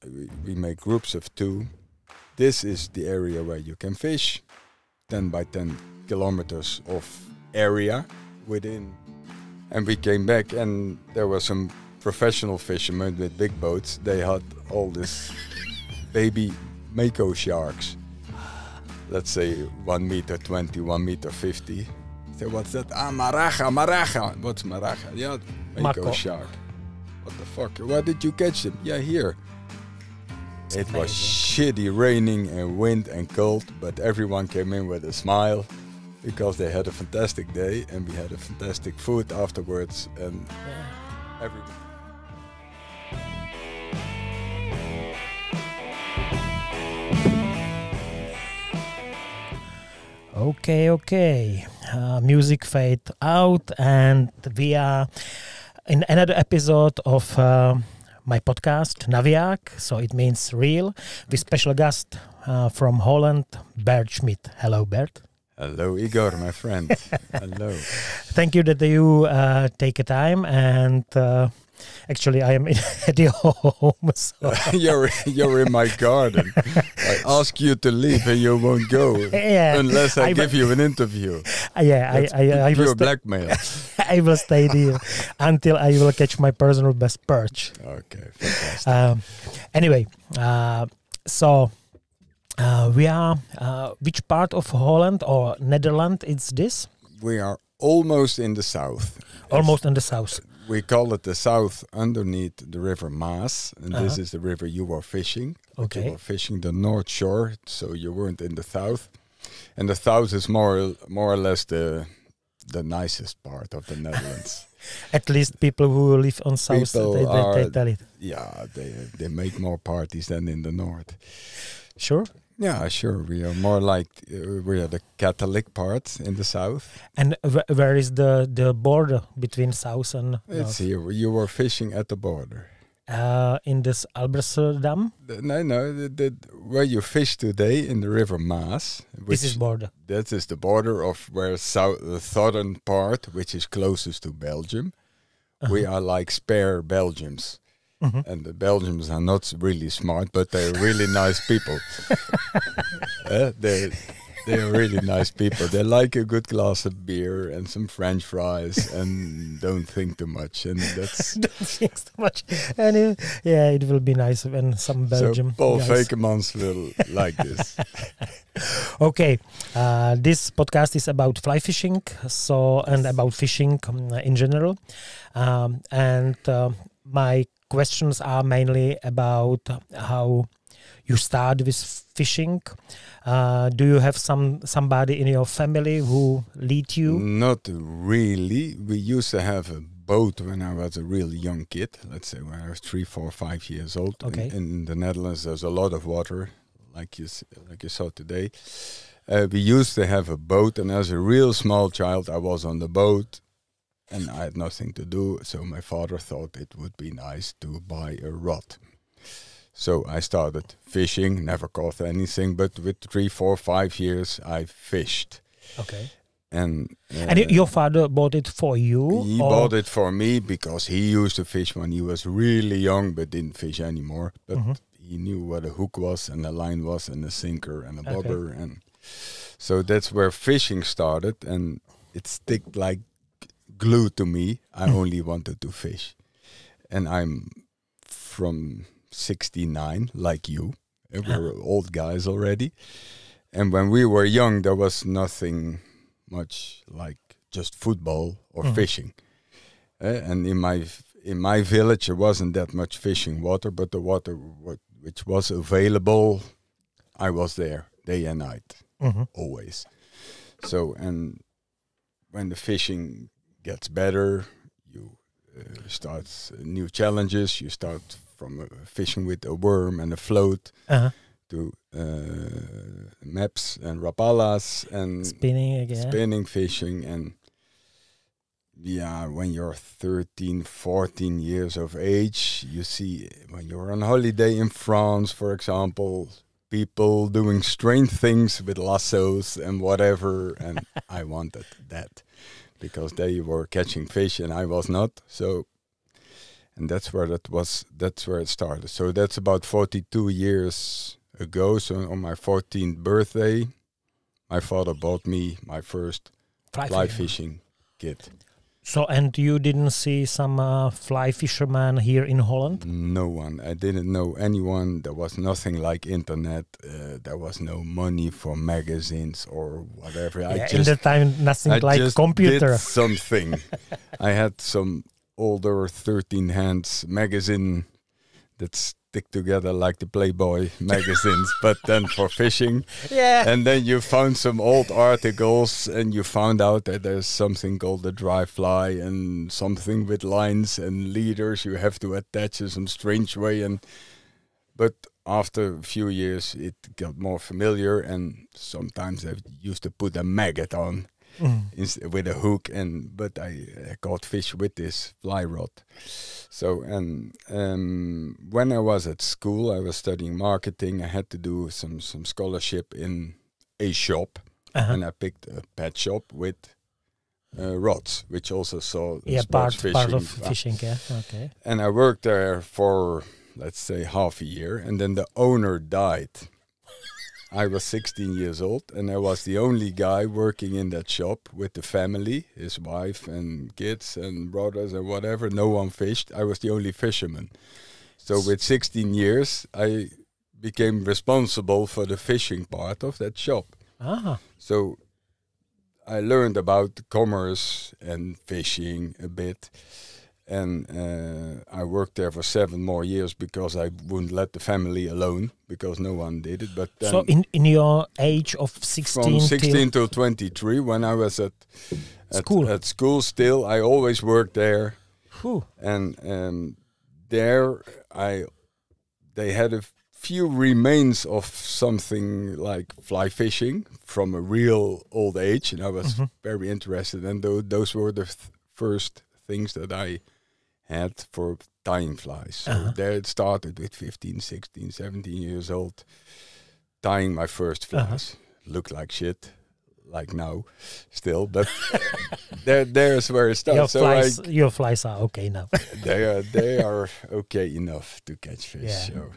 we make groups of 2. This is the area where you can fish, 10 by 10 kilometers of area within. And we came back and there were some professional fishermen with big boats. They had all this baby mako sharks. Let's say 1 meter 20, 1 meter 50. I said, what's that? Ah, maraja. What's maraja? Yeah, mako shark. What the fuck? Where did you catch them? Yeah, here. It was shitty raining and wind and cold, but everyone came in with a smile because they had a fantastic day and we had a fantastic food afterwards and everyone. Okay. Music fade out and we are in another episode of my podcast, Naviják, so it means real, with special guest from Holland, Bert Schmidt. Hello, Bert. Hello, Igor, my friend. Hello. Thank you that you take a time and actually I am at your home. So. you're in my garden. I ask you to leave and you won't go unless I give you an interview. I will blackmail. I will stay there until I will catch my personal best perch. Okay, fantastic. Anyway, so we are. Which part of Holland or Netherlands is this? We are almost in the south. Almost in the south. We call it the south underneath the river Maas, and this is the river you were fishing. Okay. You were fishing the north shore, so you weren't in the south. And the south is more or less the nicest part of the Netherlands. At least people who live on south, they tell it. Yeah, they make more parties than in the north. Sure. Yeah, sure. We are more like we are the Catholic part in the south. And where is the border between south and it's north? Here. You were fishing at the border. In this Alblasserdam? No. Where you fish today in the river Maas. This is border. That is the border of where the southern part, which is closest to Belgium. We are like spare Belgians. Mm-hmm. And the Belgians are not really smart, but they're really nice people. They're really nice people. They like a good glass of beer and some French fries and don't think too much. And that's don't think too much. And it will be nice when some Belgium. So Paul guys. Fakemans will like this. Okay, this podcast is about fly fishing, and about fishing in general, and my questions are mainly about how you start with fishing. Do you have somebody in your family who lead you? Not really. We used to have a boat when I was a real young kid. Let's say when I was 3, 4, 5 years old. Okay. In the Netherlands, there's a lot of water, like you saw today. We used to have a boat, and as a real small child, I was on the boat. And I had nothing to do, so my father thought it would be nice to buy a rod. So I started fishing, never caught anything, but with 3, 4, 5 years, I fished. Okay. And your father bought it for you? He bought it for me because he used to fish when he was really young, but didn't fish anymore. But he knew what a hook was, and a line was, and a sinker, and a bobber. And so that's where fishing started, and it stuck like glue to me. I only wanted to fish, and I'm from 69 like you. We were old guys already, and when we were young there was nothing much like just football or fishing, and in my village there wasn't that much fishing water, but the water which was available, I was there day and night, always. So, and when the fishing gets better, you start new challenges. You start from fishing with a worm and a float to maps and rapalas and spinning fishing. And when you're 13, 14 years of age, you see when you're on holiday in France, for example, people doing strange things with lassos and whatever, and I wanted that. Because they were catching fish and I was not. So, And that's where it started. So that's about 42 years ago. So on my 14th birthday, my father bought me my first fly fishing kit. So, and you didn't see some fly fisherman here in Holland? No one. I didn't know anyone. There was nothing like internet. There was no money for magazines or whatever. Yeah, in the time, nothing like computer. Did something. I had some older 13 hands magazine that stick together like the Playboy magazines, but then for fishing. Yeah. And then you found some old articles and you found out that there's something called the dry fly and something with lines and leaders you have to attach in some strange way. But after a few years it got more familiar, and sometimes I used to put a maggot on with a hook, but I caught fish with this fly rod. So when I was at school, I was studying marketing. I had to do some scholarship in a shop, and I picked a pet shop with rods, which also saw part fishing. of fishing. Yeah, okay. And I worked there for, let's say, half a year, and then the owner died. I was 16 years old, and I was the only guy working in that shop with the family, his wife and kids and brothers and whatever. No one fished. I was the only fisherman. So with 16 years, I became responsible for the fishing part of that shop. So I learned about commerce and fishing a bit. And I worked there for 7 more years because I wouldn't let the family alone, because no one did it. But then so in your age of 16, from 16 to 23, when I was at school still, I always worked there. And there they had a few remains of something like fly fishing from a real old age, and I was very interested. And those were the first things that I had for tying flies. So there it started with 15, 16, 17 years old, tying my first flies. Looked like shit, like now, still, but there's where it starts. Your flies are okay now. they are okay enough to catch fish. Yeah. So.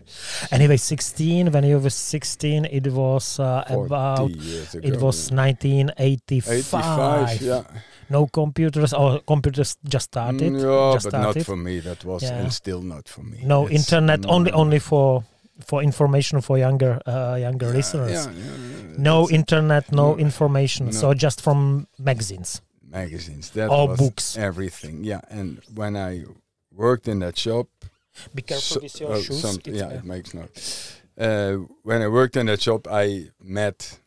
Anyway, 16. When you were 16, it was about. Years ago, it was 1985. 85, yeah. No computers, or computers just started. Not for me. That was and still not for me. No internet, only for information for younger listeners. No internet, no information. So just from magazines. That or was books. Everything. Yeah, and when I worked in that shop. Be careful with your shoes. It makes noise. When I worked in that shop, I met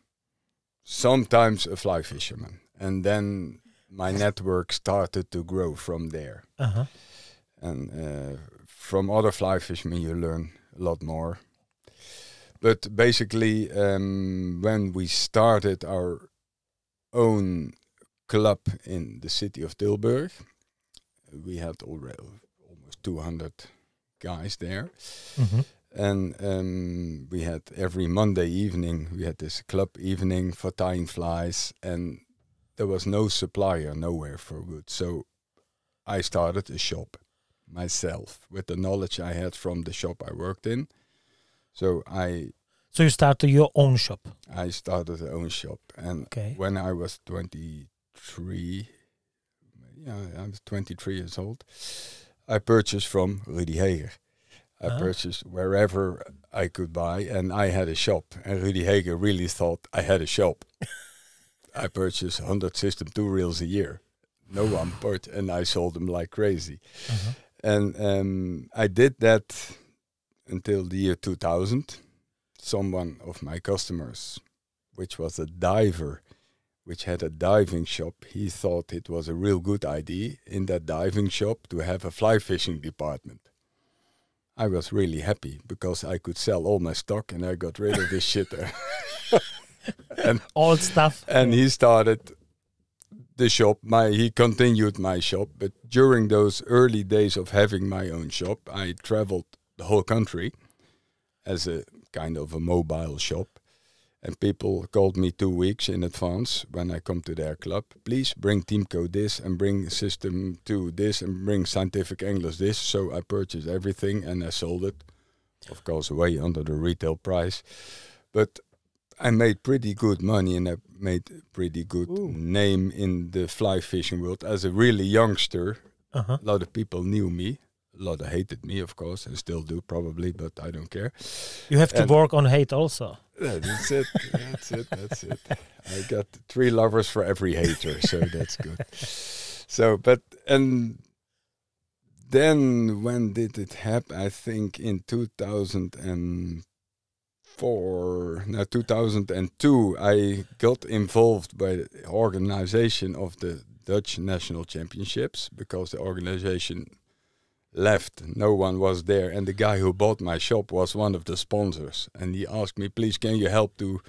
sometimes a fly fisherman, and then my network started to grow from there. And from other fly fishermen, you learn a lot more. But basically, when we started our own club in the city of Tilburg, we had already almost 200 guys there. And we had every Monday evening, we had this club evening for tying flies, and there was no supplier nowhere for wood. So I started a shop myself with the knowledge I had from the shop I worked in. So you started your own shop? I started the own shop. And when I was 23, I was 23 years old, I purchased from Rudy Heger. I purchased wherever I could buy, and I had a shop. And Rudy Heger really thought I had a shop. I purchased 100 System 2 reels a year. No one bought, and I sold them like crazy. And I did that until the year 2000. Someone of my customers, which was a diver, which had a diving shop, he thought it was a real good idea in that diving shop to have a fly fishing department. I was really happy because I could sell all my stock and I got rid of this shit there. And old stuff. And he started the shop. He continued my shop, but during those early days of having my own shop, I traveled the whole country as a kind of a mobile shop. And people called me 2 weeks in advance when I come to their club. Please bring team code this and bring system 2 this and bring scientific English this. So I purchased everything and I sold it, of course, way under the retail price. But I made pretty good money and I made a pretty good name in the fly fishing world. As a really youngster, a lot of people knew me. A lot of hated me, of course, and still do probably, but I don't care. You have to work on hate also. That's it. That's it. I got 3 lovers for every hater, so that's good. So, and then when did it happen? I think in 2002, I got involved by the organization of the Dutch National Championships because the organization left, no one was there, and the guy who bought my shop was one of the sponsors, and he asked me, please, can you help to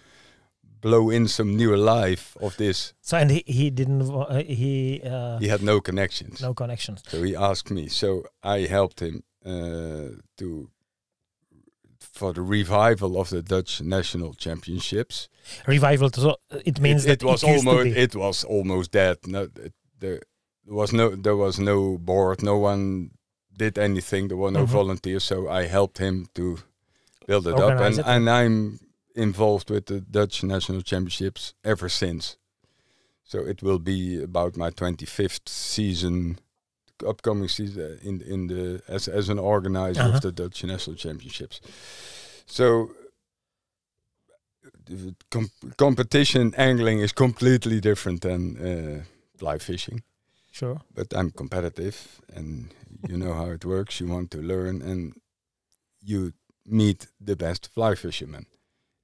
blow in some new life of this? So, and he didn't, he had no connections. No connections. So he asked me, so I helped him for the revival of the Dutch National Championships. Revival, so it means it was almost dead. No, there was no board, no one did anything, there were no volunteers, so I helped him to build it up, and I'm involved with the Dutch National Championships ever since. So it will be about my 25th season, upcoming season in the as an organizer of the Dutch National Championships. So competition angling is completely different than fly fishing. Sure. But I'm competitive, and you know how it works. You want to learn, and you meet the best fly fishermen.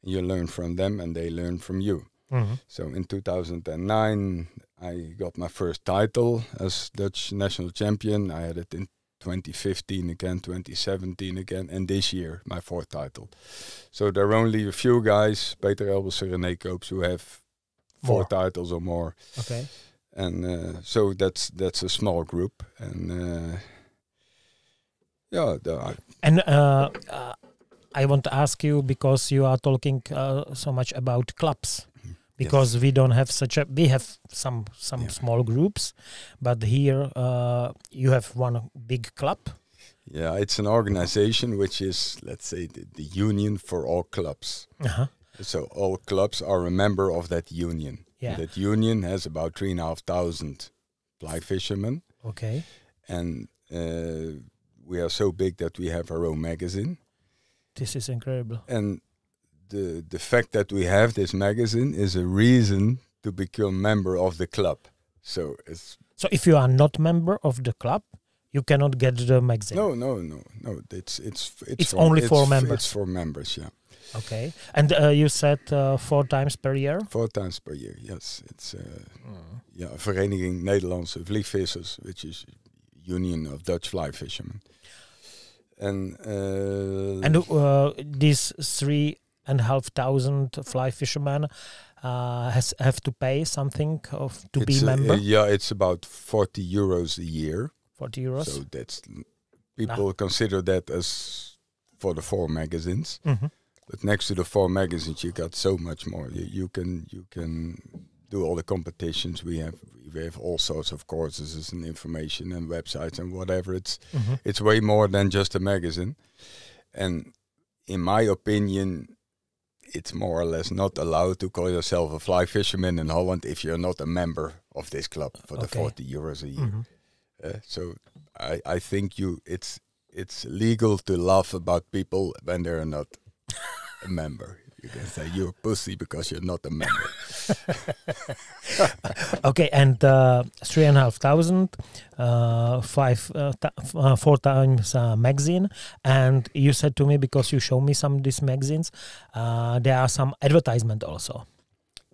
You learn from them, and they learn from you. So in 2009, I got my first title as Dutch national champion. I had it in 2015 again, 2017 again, and this year, my 4th title. So there are only a few guys, Peter Elbers and René Koops, who have 4 titles or more. Okay. And so that's a small group, and I want to ask you, because you are talking so much about clubs, because we don't have we have some small groups, but here you have one big club. Yeah, it's an organization which is, let's say, the union for all clubs. So all clubs are a member of that union. Yeah. That union has about 3,500 fly fishermen. Okay. And we are so big that we have our own magazine. This is incredible. And the fact that we have this magazine is a reason to become member of the club. So if you are not member of the club, you cannot get the magazine. No. It's only for members. It's for members, yeah. Okay, and you said 4 times per year? 4 times per year, yes. It's Vereniging Nederlandse Vliegvissers, which is Union of Dutch Fly Fishermen. And these 3,500 fly fishermen have to pay something to be member? It's about 40 euros a year. 40 euros? So that's, people consider that as for the 4 magazines. But next to the 4 magazines, you got so much more. You can do all the competitions. We have all sorts of courses and information and websites and whatever. It's way more than just a magazine. And in my opinion, it's more or less not allowed to call yourself a fly fisherman in Holland if you're not a member of this club for the 40 euros a year. So I think it's legal to laugh about people when they're not a member. You can say you're a pussy because you're not a member. Okay, and 3,500, 4 times magazine, and you said to me, because you show me some of these magazines, there are some advertisement also.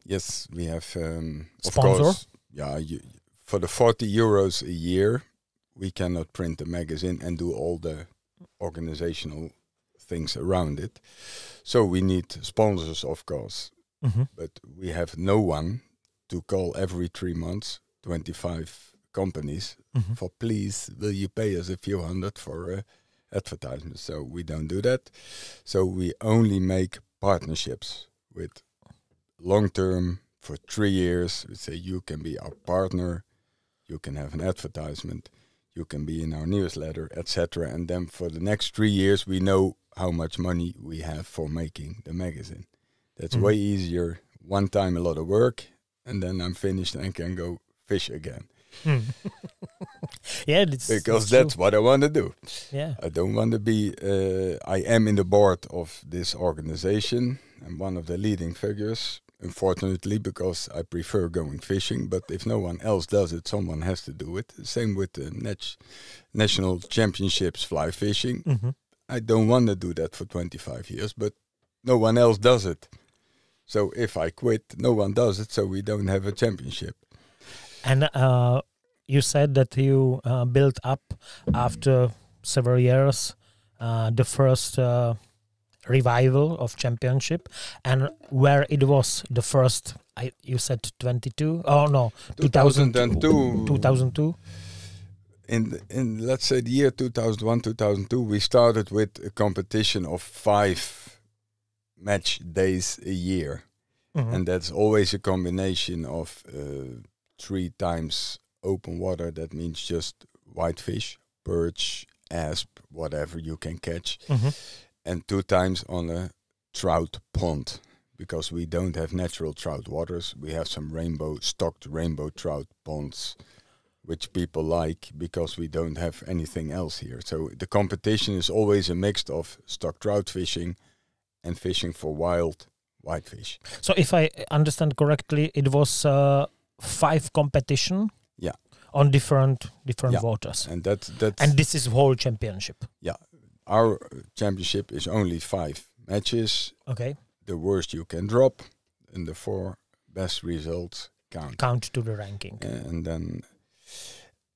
Yes, we have sponsor. Of course. Yeah, for the 40 euros a year, we cannot print a magazine and do all the organizational things around it. So we need sponsors, of course, but we have no one to call every 3 months 25 companies for, please, will you pay us a few hundred for advertisements? So we don't do that. So we only make partnerships with long term for 3 years. We say you can be our partner, you can have an advertisement, you can be in our newsletter, etc. And then for the next 3 years, we know how much money we have for making the magazine. That's way easier. One time a lot of work, and then I'm finished and can go fish again. Yeah, because that's what I want to do. Yeah, I don't want to be. I am in the board of this organization. I'm one of the leading figures. Unfortunately, because I prefer going fishing. But if no one else does it, someone has to do it. Same with the national championships fly fishing. I don't want to do that for 25 years, but no one else does it. So if I quit, no one does it, so we don't have a championship. And you said that you built up after several years the first revival of championship, and where it was the first, you said 22? Oh no, 2002. 2002. In let's say the year 2001, 2002, we started with a competition of 5 match days a year. And that's always a combination of 3 times open water. That means just whitefish, perch, asp, whatever you can catch. And 2 times on a trout pond, because we don't have natural trout waters. We have some stocked rainbow trout ponds, which people like because we don't have anything else here. So the competition is always a mix of stocked trout fishing and fishing for wild whitefish. So if I understand correctly, it was 5 competition. Yeah. On different waters. And that's and this is whole championship. Yeah. Our championship is only 5 matches. Okay. The worst you can drop, and the 4 best results count. Count to the ranking.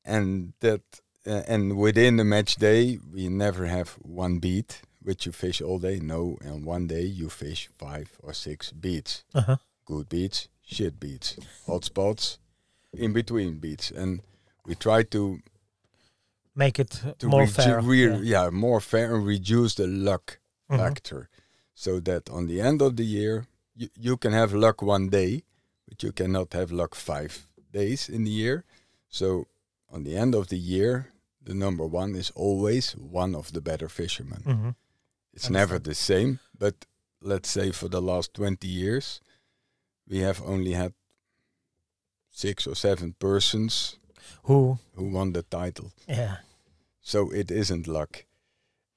And within the match day, we never have 1 beat, which you fish all day. No, and one day you fish 5 or 6 beats. Good beats, shit beats, hot spots, in between beats, and we try to make it more fair. More fair, and reduce the luck factor, so that on the end of the year, you can have luck one day, but you cannot have luck 5 days in the year. So on the end of the year, the number 1 is always one of the better fishermen. It's never the same, but let's say for the last 20 years, we have only had 6 or 7 persons who won the title. Yeah. So it isn't luck.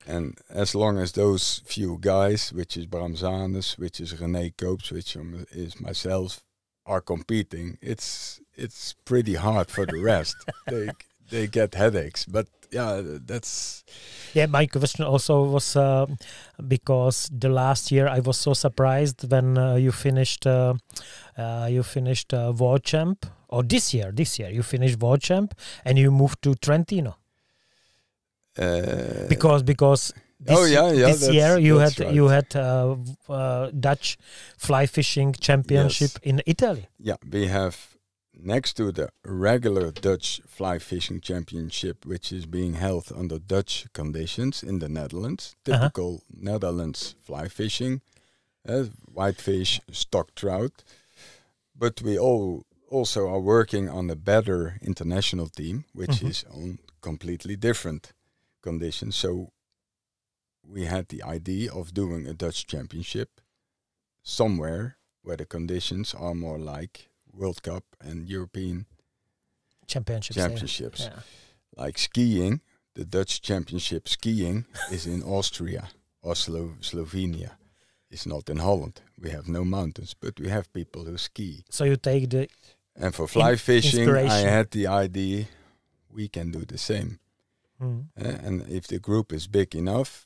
And as long as those few guys, which is Bram Zanes, which is René Koops, which is myself, are competing, it's pretty hard for the rest. They get headaches. But yeah, that's... Yeah, my question also was because the last year I was so surprised when you finished World Champ, or this year you finished World Champ and you moved to Trentino. Because this year you had Dutch fly fishing championship in Italy. Yeah, we have, next to the regular Dutch fly fishing championship, which is being held under Dutch conditions in the Netherlands, typical Netherlands fly fishing, whitefish, stock trout. But we also are working on a better international team, which is on completely different conditions. So we had the idea of doing a Dutch championship somewhere where the conditions are more like World Cup and European championships. Yeah. Like skiing, the Dutch championship skiing is in Austria or Slovenia. It's not in Holland. We have no mountains, but we have people who ski. So you take the... And for fly fishing, I had the idea we can do the same. And if the group is big enough,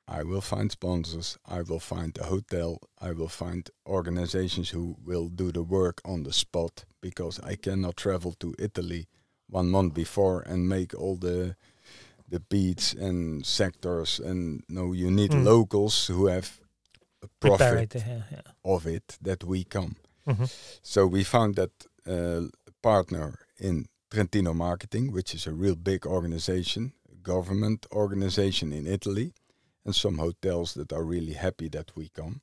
I will find sponsors, I will find a hotel, I will find organizations who will do the work on the spot, because I cannot travel to Italy 1 month before and make all the beats and sectors. And no, you need locals who have a profit of it, that we come. So we found that partner in Trentino Marketing, which is a real big organization, government organization in Italy, and some hotels that are really happy that we come.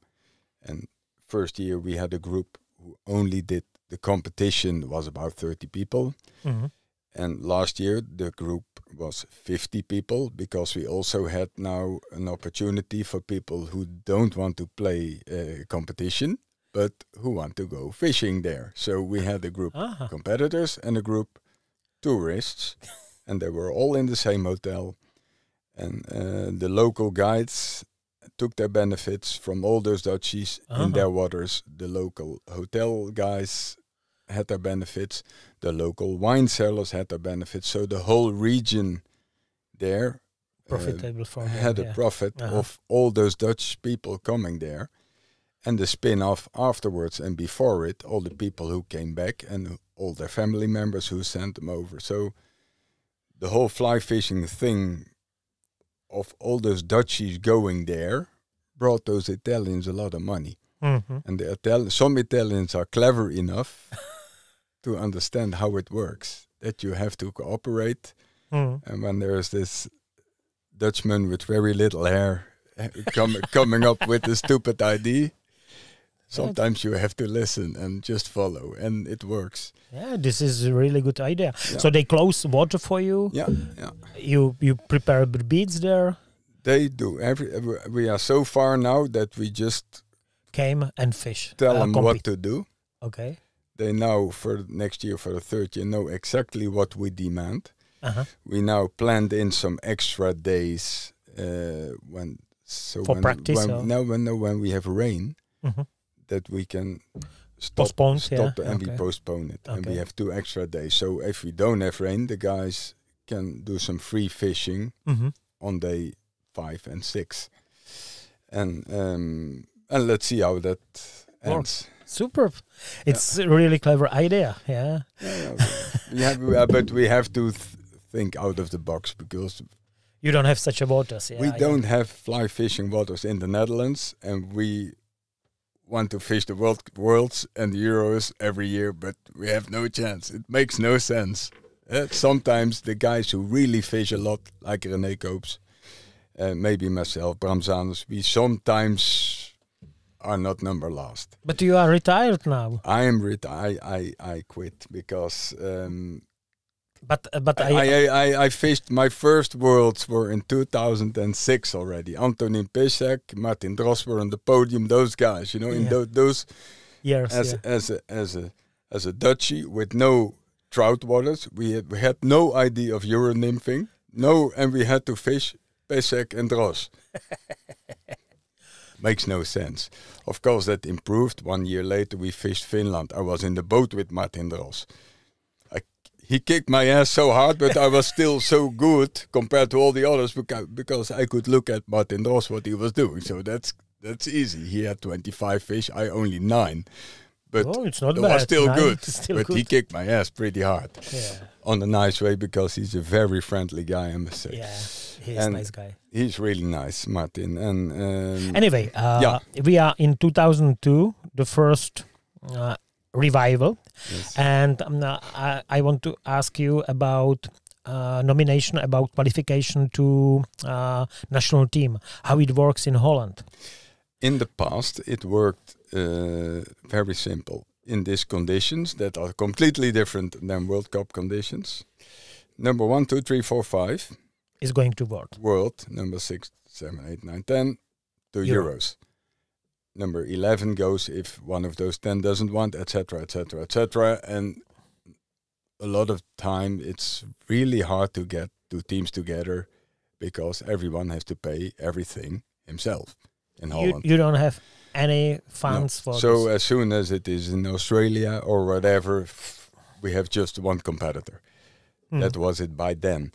And first year we had a group who only did the competition was about 30 people. And last year the group was 50 people, because we also had now an opportunity for people who don't want to play competition, but who want to go fishing there. So we had a group competitors and a group tourists, and they were all in the same hotel. And the local guides took their benefits from all those Dutchies in their waters. The local hotel guys had their benefits. The local wine sellers had their benefits. So the whole region there profitable for them, had a profit of all those Dutch people coming there. And the spin-off afterwards and before it, all the people who came back and all their family members who sent them over. So the whole fly fishing thing of all those Dutchies going there brought those Italians a lot of money. And some Italians are clever enough to understand how it works, that you have to cooperate. And when there's this Dutchman with very little hair coming up with a stupid idea, sometimes you have to listen and just follow, and it works. Yeah, this is a really good idea. Yeah. So they close water for you. Yeah. You prepare the beads there. They do. We are so far now that we just came and fish. Tell them what to do. Okay. They now for next year, for the third year, know exactly what we demand. We now planned in some extra days when we have rain. That we can stop and we postpone it. And we have 2 extra days. So if we don't have rain, the guys can do some free fishing on day 5 and 6. And let's see how that ends. Superb. It's a really clever idea. But we have to think out of the box, because you don't have such a waters. We don't have fly fishing waters in the Netherlands, and we want to fish the worlds and the Euros every year, but we have no chance. It makes no sense. Sometimes the guys who really fish a lot, like René Koops, maybe myself, Bram Zanus, we sometimes are not number last. But you are retired now. I am retired. I quit because. But I fished. My first worlds were in 2006 already. Antonin Pisek, Martin Dros were on the podium. Those guys, in those years. As a Dutchie with no trout waters, we had no idea of Euro nymphing. And we had to fish Pisek and Dros. Makes no sense. Of course, that improved. 1 year later, we fished Finland. I was in the boat with Martin Dros. He kicked my ass so hard, but I was still so good compared to all the others because I could look at Martin Dros what he was doing. So that's easy. He had 25 fish, I only 9. But it's not it bad. Was still 9 good. Still but good. He kicked my ass pretty hard. Yeah. On a nice way, because he's a very friendly guy, I must say. Yeah, he's a nice guy. He's really nice, Martin. And anyway, we are in 2002, the first revival. Yes. And I want to ask you about nomination, about qualification to national team, how it works in Holland. In the past, it worked very simple. In these conditions that are completely different than World Cup conditions. Number 1, 2, 3, 4, 5 is going to World. Number 6, 7, 8, 9, 10 to Euros. Number 11 goes if one of those 10 doesn't want, etc., etc., etc. And a lot of time it's really hard to get 2 teams together because everyone has to pay everything himself in Holland. You don't have any funds for so this. As soon as it is in Australia or whatever, we have just one competitor. That was it by then.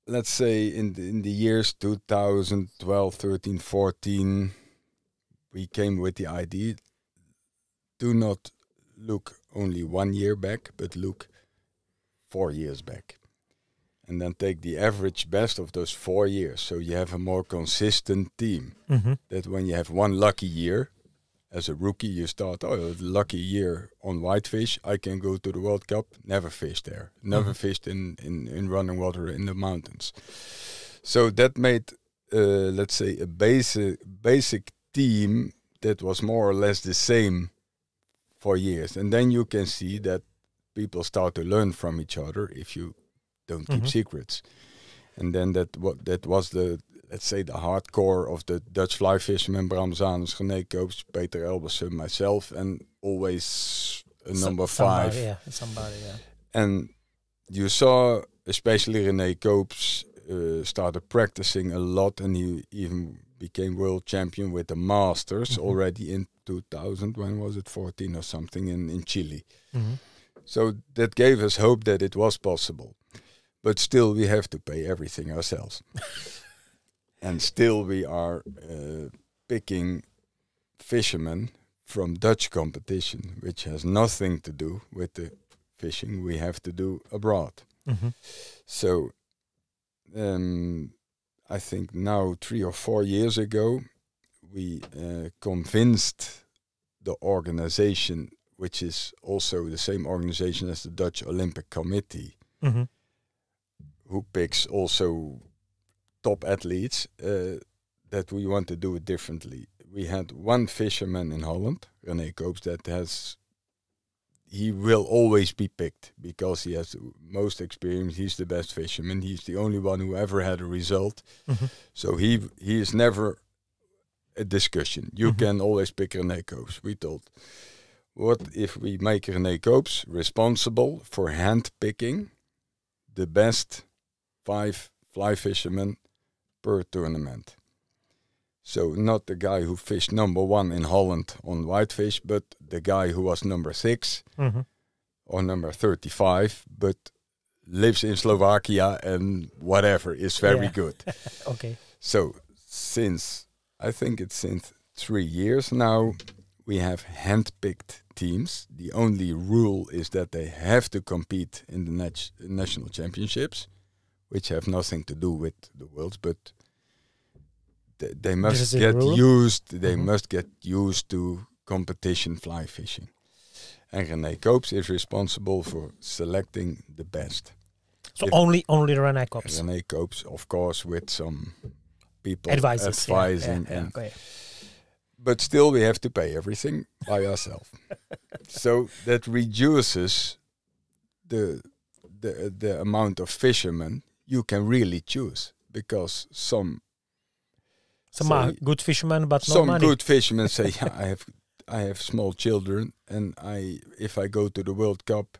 Let's say in the years 2012, 13, 14, we came with the idea, do not look only 1 year back, but look 4 years back. And then take the average best of those 4 years. So you have a more consistent team. That when you have one lucky year, as a rookie, you start, lucky year on whitefish, I can go to the World Cup, never fished there. Never fished in running water in the mountains. So that made, let's say, a basic team that was more or less the same for years. And then you can see that people start to learn from each other if you don't keep secrets. And then that was the, let's say, the hardcore of the Dutch fly fishermen: Bram Zanus, René Koops, Peter Elbersen, myself, and always a number 5. Somebody. And you saw, especially René Koops, started practicing a lot, and he even became world champion with the Masters already in 2000. When was it? 14 or something in Chile. So that gave us hope that it was possible. But still, we have to pay everything ourselves. And still, we are picking fishermen from Dutch competition, which has nothing to do with the fishing we have to do abroad. So I think now 3 or 4 years ago, we convinced the organization, which is also the same organization as the Dutch Olympic Committee, who picks also top athletes, that we want to do it differently. We had one fisherman in Holland, René Koops, he will always be picked because he has the most experience. He's the best fisherman. He's the only one who ever had a result. So he is never a discussion. You can always pick René Koops. We thought, what if we make René Koops responsible for hand-picking the best 5 fly fishermen per tournament? So not the guy who fished number 1 in Holland on whitefish, but the guy who was number 6 or number 35, but lives in Slovakia and whatever, is very good. Okay. So I think it's since 3 years now, we have hand-picked teams. The only rule is that they have to compete in the national championships, which have nothing to do with the Worlds, but they must get used. They must get used to competition fly fishing. And René Koops is responsible for selecting the best. So only René Koops. René Koops, of course, with some people advising. But still, we have to pay everything by ourselves. So that reduces the amount of fishermen you can really choose, because some are good fishermen, but no some money. good fishermen say, I have small children, and if I go to the World Cup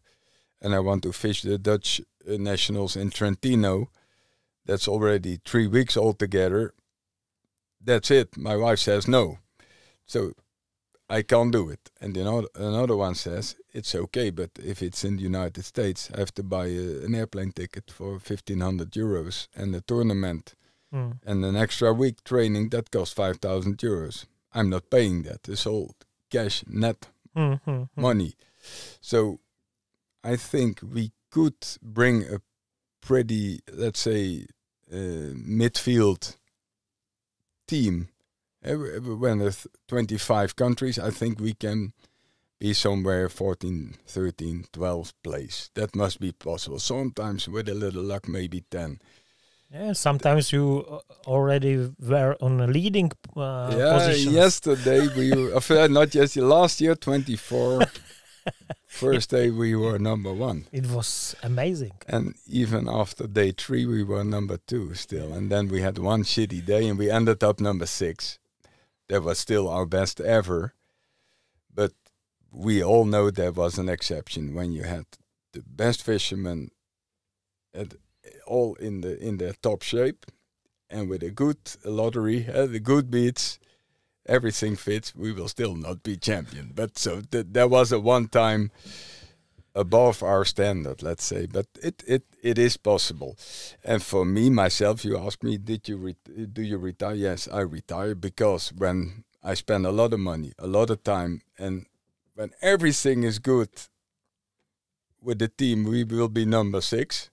and I want to fish the Dutch nationals in Trentino, that's already 3 weeks altogether. That's it. My wife says no. So I can't do it. And another one says, it's okay, but if it's in the United States, I have to buy an airplane ticket for 1,500 euros and a tournament and an extra week training that costs 5,000 euros. I'm not paying that. It's all cash, net money. So I think we could bring a pretty, let's say, midfield team. When there's 25 countries, I think we can be somewhere 14, 13, 12 place. That must be possible. Sometimes with a little luck, maybe 10. Yeah, sometimes you already were on a leading position. Yesterday we were, not yesterday, last year, 24. First day we were number 1. It was amazing. And even after day 3 we were number 2 still. And then we had one shitty day and we ended up number 6. That was still our best ever. But we all know there was an exception when you had the best fishermen all in their top shape, and with a good lottery, the good beats, everything fits, we will still not be champion. But so there was a one time above our standard, let's say. But it is possible. And for me, myself, you ask me, do you retire? Yes, I retire, because when I spend a lot of money, a lot of time, and when everything is good with the team, we will be number 6.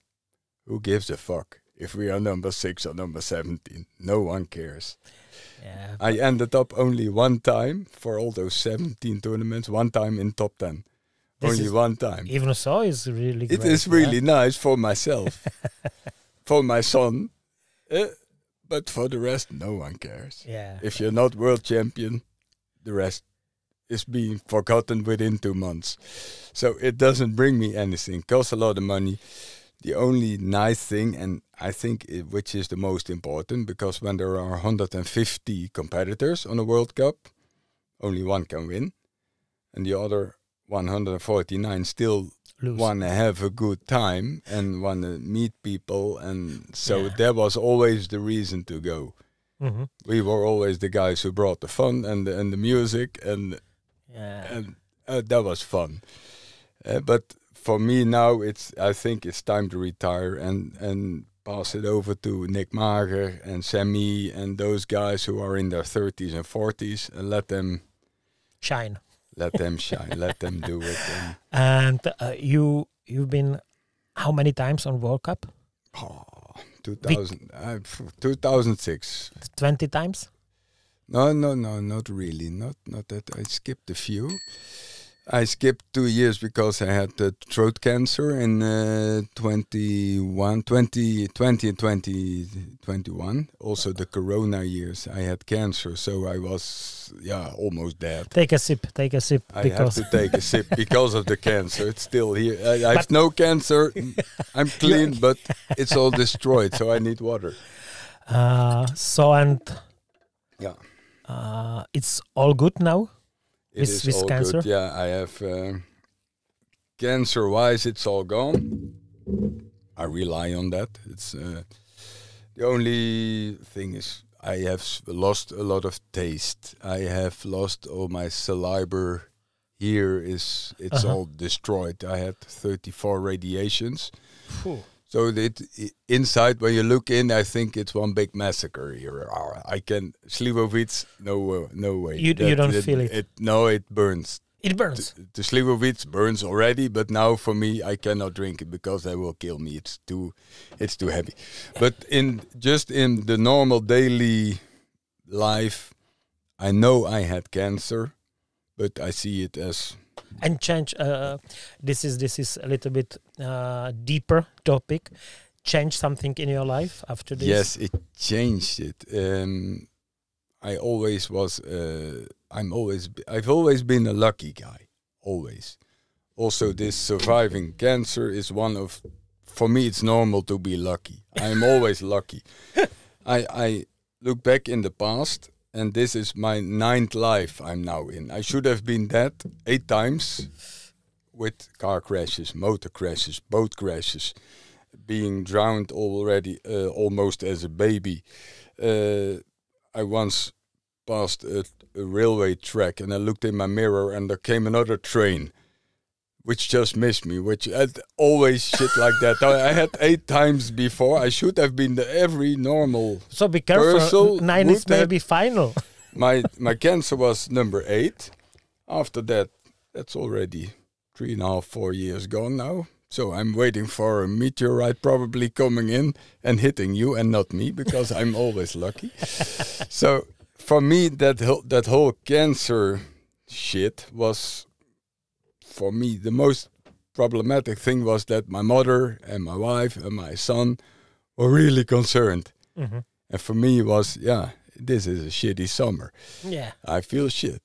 Who gives a fuck if we are number 6 or number 17? No one cares. Yeah. I ended up only one time for all those 17 tournaments, one time in top 10. Only one time. Even so, it's really great. It is really nice for myself, for my son, but for the rest, no one cares. Yeah. If you're not world champion, the rest is being forgotten within 2 months. So it doesn't bring me anything. Costs a lot of money. The only nice thing, and I think which is the most important, because when there are 150 competitors on a World Cup, only one can win, and the other 149 still want to have a good time and want to meet people, and so that was always the reason to go. Mm-hmm. We were always the guys who brought the fun and the music, and that was fun. But for me now, I think it's time to retire and pass it over to Nick Mager and Sammy and those guys who are in their 30s and 40s, and let them shine. Let them shine. Let them do it. And you've been how many times on World Cup? 2006. 20 times? No, not really. Not that. I skipped a few. I skipped 2 years because I had throat cancer in 2020 and 2021. Also the Corona years, I had cancer, so I was almost dead. Take a sip. I have to take a sip because of the cancer. It's still here. I have no cancer. I'm clean, but it's all destroyed, so I need water. It's all good now. It is all cancer? Good. Yeah, I have cancer-wise, it's all gone. I rely on that. It's the only thing is I have lost a lot of taste. I have lost all my saliva. Here it's all destroyed. I had 34 radiations. So inside, when you look in, I think it's one big massacre here. I can Slivovitz, no way. You don't feel it? No, it burns. It burns. The Slivovitz burns already, but now for me, I cannot drink it because they will kill me. It's too heavy. But in the normal daily life, I know I had cancer, but I see it as. And change. This is a little bit deeper topic. Change something in your life after this? Yes, it changed it. I've always been a lucky guy. Always. Also, this surviving cancer is one of. For me, it's normal to be lucky. I'm always lucky. I look back in the past. And this is my 9th life I'm now in. I should have been dead 8 times with car crashes, motor crashes, boat crashes, being drowned already almost as a baby. I once passed a railway track and I looked in my mirror and there came another train, which just missed me, which always shit like that. I had 8 times before. I should have been every normal. So be careful. 9 is maybe final. My cancer was number 8. After that, that's already 3.5, 4 years gone now. So I'm waiting for a meteorite probably coming in and hitting you and not me, because I'm always lucky. So for me, that whole cancer shit was. For me, the most problematic thing was that my mother and my wife and my son were really concerned. Mm-hmm. And for me, it was, this is a shitty summer. Yeah. I feel shit.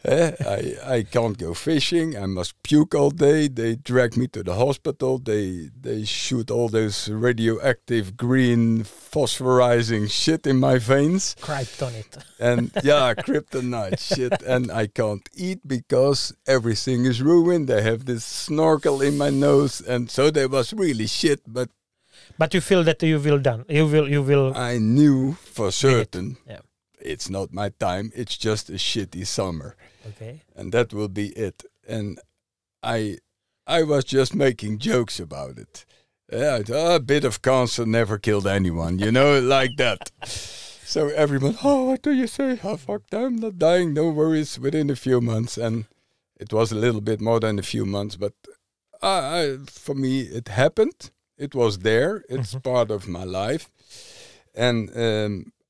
I can't go fishing. I must puke all day. They drag me to the hospital. They shoot all those radioactive green phosphorizing shit in my veins. Kryptonite. And kryptonite shit. And I can't eat because everything is ruined. They have this snorkel in my nose, and so that was really shit. But you feel that you will done. You will. I knew for certain. Yeah. It's not my time. It's just a shitty summer. Okay. And that will be it. And I was just making jokes about it. A bit of cancer never killed anyone, like that. So everyone, what do you say? Fuck, I'm not dying. No worries. Within a few months. And it was a little bit more than a few months. But for me, it happened. It was there. It's part of my life. And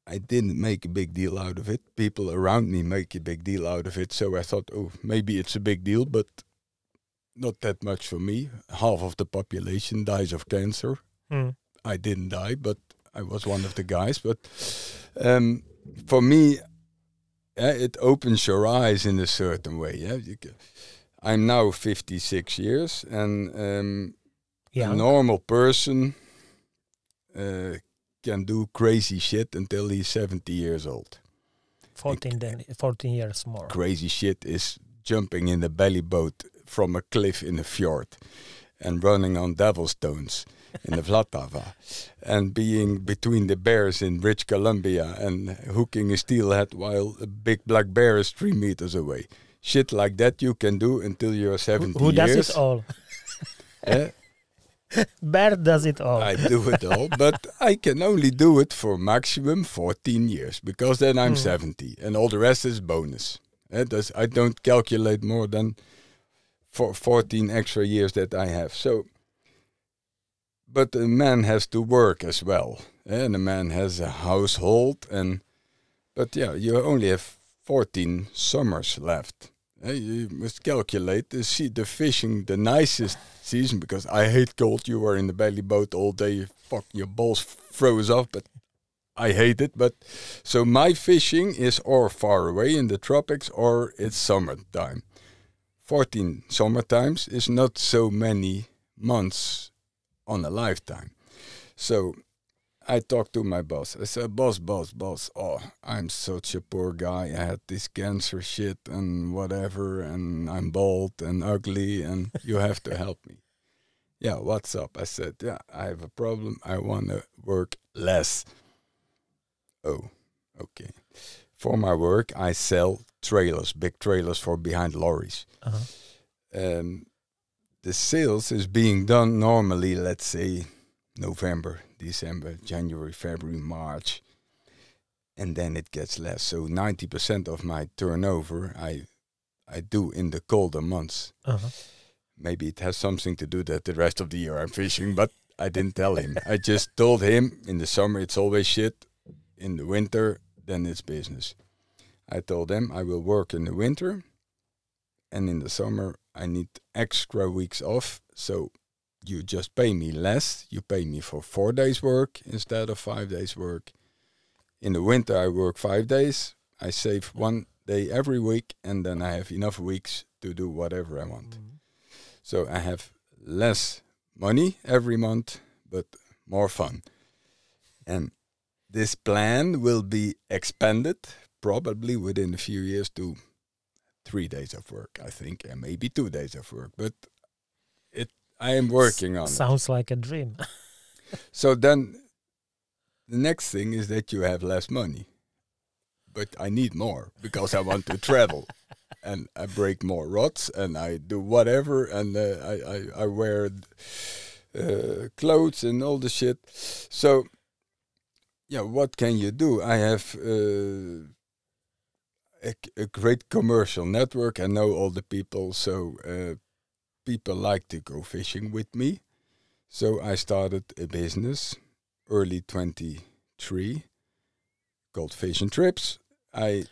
I didn't make a big deal out of it. People around me make a big deal out of it. So I thought, maybe it's a big deal, but not that much for me. Half of the population dies of cancer. Mm. I didn't die, but I was one of the guys. But for me, it opens your eyes in a certain way. Yeah, I'm now 56 years, and a normal person can do crazy shit until he's 70 years old. 14 years more. Crazy shit is jumping in the belly boat from a cliff in a fjord and running on devil stones in the Vltava and being between the bears in British Columbia and hooking a steelhead while a big black bear is 3 meters away. Shit like that you can do until you're 70 Who years. does it all? Bert does it all. I do it all, but I can only do it for maximum 14 years because then I'm 70 and all the rest is bonus. I don't calculate more than 14 extra years that I have. So, but a man has to work as well, and a man has a household, but yeah, you only have 14 summers left. You must calculate the fishing, the nicest season, because I hate cold. You are in the belly boat all day, your balls froze off, but I hate it. But so my fishing is or far away in the tropics or it's summertime. 14 summertimes is not so many months on a lifetime. So I talked to my boss. I said, boss, oh, I'm such a poor guy. I had this cancer shit and whatever, and I'm bald and ugly, and you have to help me. Yeah, what's up? I said, yeah, I have a problem. I want to work less. Oh, okay. For my work, I sell trailers, big trailers for behind lorries. The sales is being done normally, let's say, November, December, January, February, March, and then it gets less. So 90% of my turnover I do in the colder months. Maybe it has something to do that the rest of the year I'm fishing, but I didn't tell him. I just told him in the summer it's always shit. In the winter, then it's business. I told them I will work in the winter, and in the summer I need extra weeks off, so you just pay me less. You pay me for 4 days work instead of 5 days work. In the winter, I work 5 days. I save 1 day every week, and then I have enough weeks to do whatever I want. So I have less money every month, but more fun. And this plan will be expanded probably within a few years to 3 days of work, I think, and maybe 2 days of work. But I am working on it. Sounds like a dream. So then the next thing is that you have less money. But I need more because I want to travel. And I break more rods and I do whatever. And I wear clothes and all the shit. So, yeah, what can you do? I have a great commercial network. I know all the people. So people like to go fishing with me. So I started a business early 23 called Fish-n-Trips. I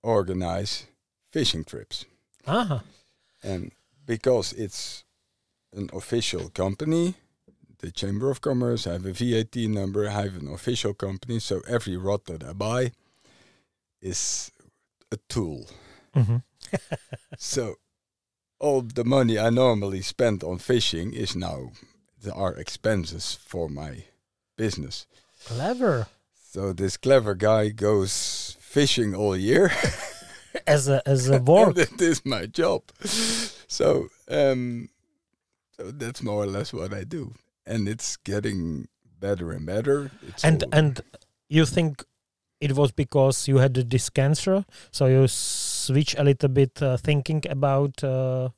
organize fishing trips. And because it's an official company, the Chamber of Commerce, I have a VAT number, I have an official company, so every rod that I buy is a tool. So all the money I normally spend on fishing is now are expenses for my business. Clever. So this clever guy goes fishing all year. as a work. That is my job. So so that's more or less what I do. And it's getting better and better. And you think it was because you had this cancer, so you switch a little bit thinking about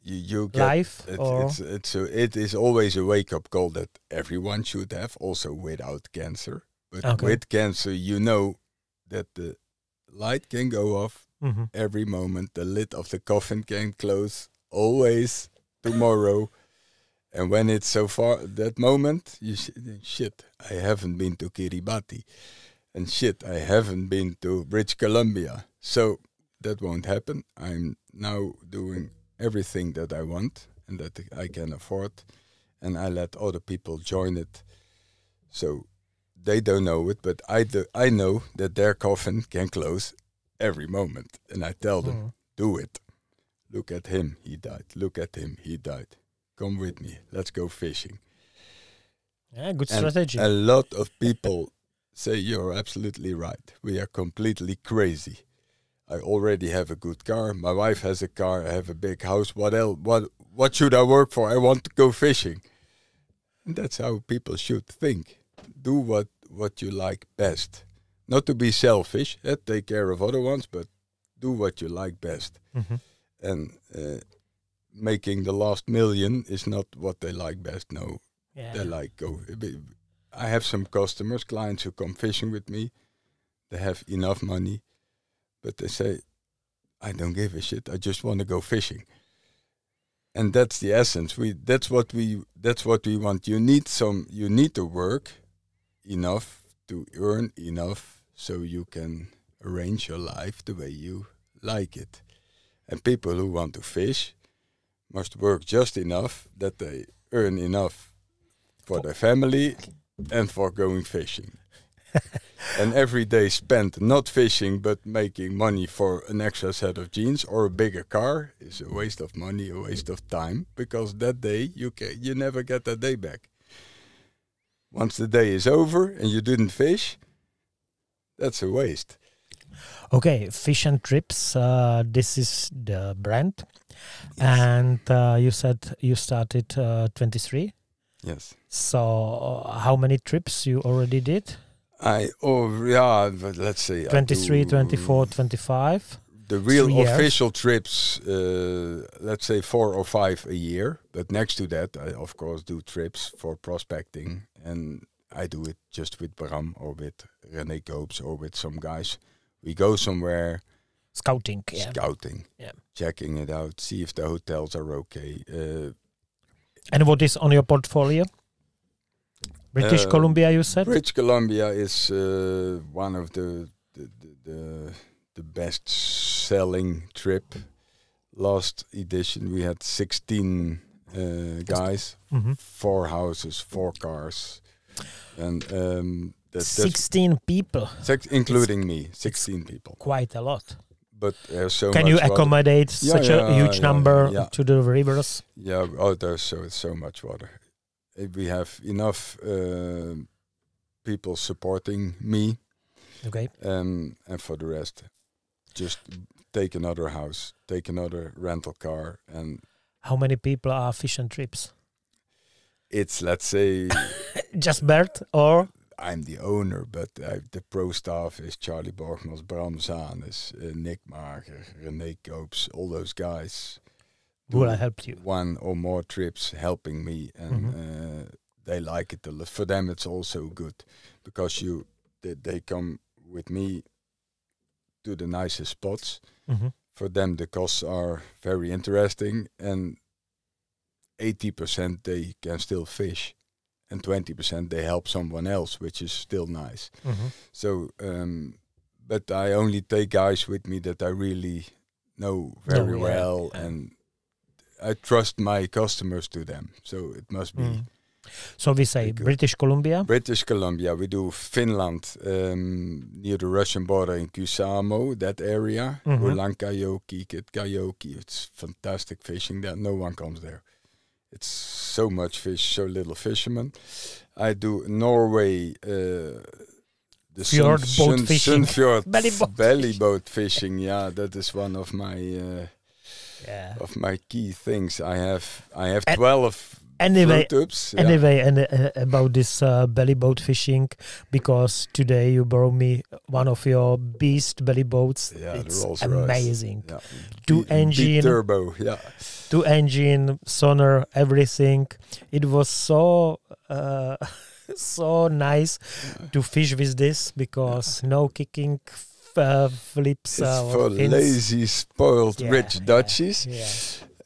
you life? It is always a wake-up call that everyone should have, also without cancer. But with cancer, you know that the light can go off every moment. The lid of the coffin can close always tomorrow. And when it's so far, that moment, you shit, I haven't been to Kiribati. And shit, I haven't been to British Columbia. So that won't happen. I'm now doing everything that I want and that I can afford. And I let other people join it. So they don't know it, but I know that their coffin can close every moment. And I tell them, do it. Look at him, he died. Look at him, he died. Come with me, let's go fishing. Yeah, good strategy. A lot of people say you're absolutely right. We are completely crazy. I already have a good car. My wife has a car. I have a big house. What else? What should I work for? I want to go fishing. And that's how people should think. Do what you like best. Not to be selfish. Take care of other ones, but do what you like best. Mm-hmm. And making the last million is not what they like best. No. Yeah. They like go. I have some customers, clients who come fishing with me. They have enough money, but they say, "I don't give a shit. I just want to go fishing." And that's the essence. That's what we want. You need to work enough to earn enough so you can arrange your life the way you like it. And people who want to fish must work just enough that they earn enough for their family and for going fishing. And every day spent not fishing but making money for an extra set of jeans or a bigger car is a waste of money, a waste of time, because that day you never get that day back. Once the day is over and you didn't fish, that's a waste. Okay, Fish and Trips, this is the brand. Yes. And you said you started 23. Yes. So how many trips you already did? Let's say 23, 24, 25. The real official trips, let's say 4 or 5 a year. But next to that, I of course do trips for prospecting, and I do it just with Bram or with René Koops or with some guys. We go somewhere. Scouting. Yeah. Checking it out, see if the hotels are okay. And what is on your portfolio? British Columbia, you said? British Columbia is one of the best selling trip. Last edition we had 16 guys, 4 houses, 4 cars, and 16 people, including me. 16 people, quite a lot. But so can much you accommodate such a huge number to the rivers? Yeah. There's so much water. We have enough people supporting me. Okay. And for the rest, just take another house, take another rental car. And how many people are Fish and Trips? It's, let's say... just Bert, or? I'm the owner, but the pro staff is Charlie Borgmans, Bram Zanes, Nick Mager, René Koops, all those guys. Who I helped you? 1 or more trips helping me, and they like it a lot. For them, it's also good because they come with me to the nicest spots. For them, the costs are very interesting, and 80% they can still fish, and 20% they help someone else, which is still nice. So, but I only take guys with me that I really know very well, and I trust my customers to them, so it must be. So we say British Columbia? British Columbia. We do Finland, near the Russian border in Kusamo, that area. Ulankajoki, Kitkajoki. It's fantastic fishing there. No one comes there. It's so much fish, so little fishermen. I do Norway, the fjord boat fishing. Belly boat fishing. Yeah, that is one of my... of my key things. I have 12 tubs. About this belly boat fishing, because today you borrowed me one of your beast belly boats. Yeah, it's amazing. Yeah. 2 engine turbo. Yeah. 2 engine, sonar, everything. It was so so nice to fish with this, because no kicking flips. It's for lazy, spoiled, rich Dutchies.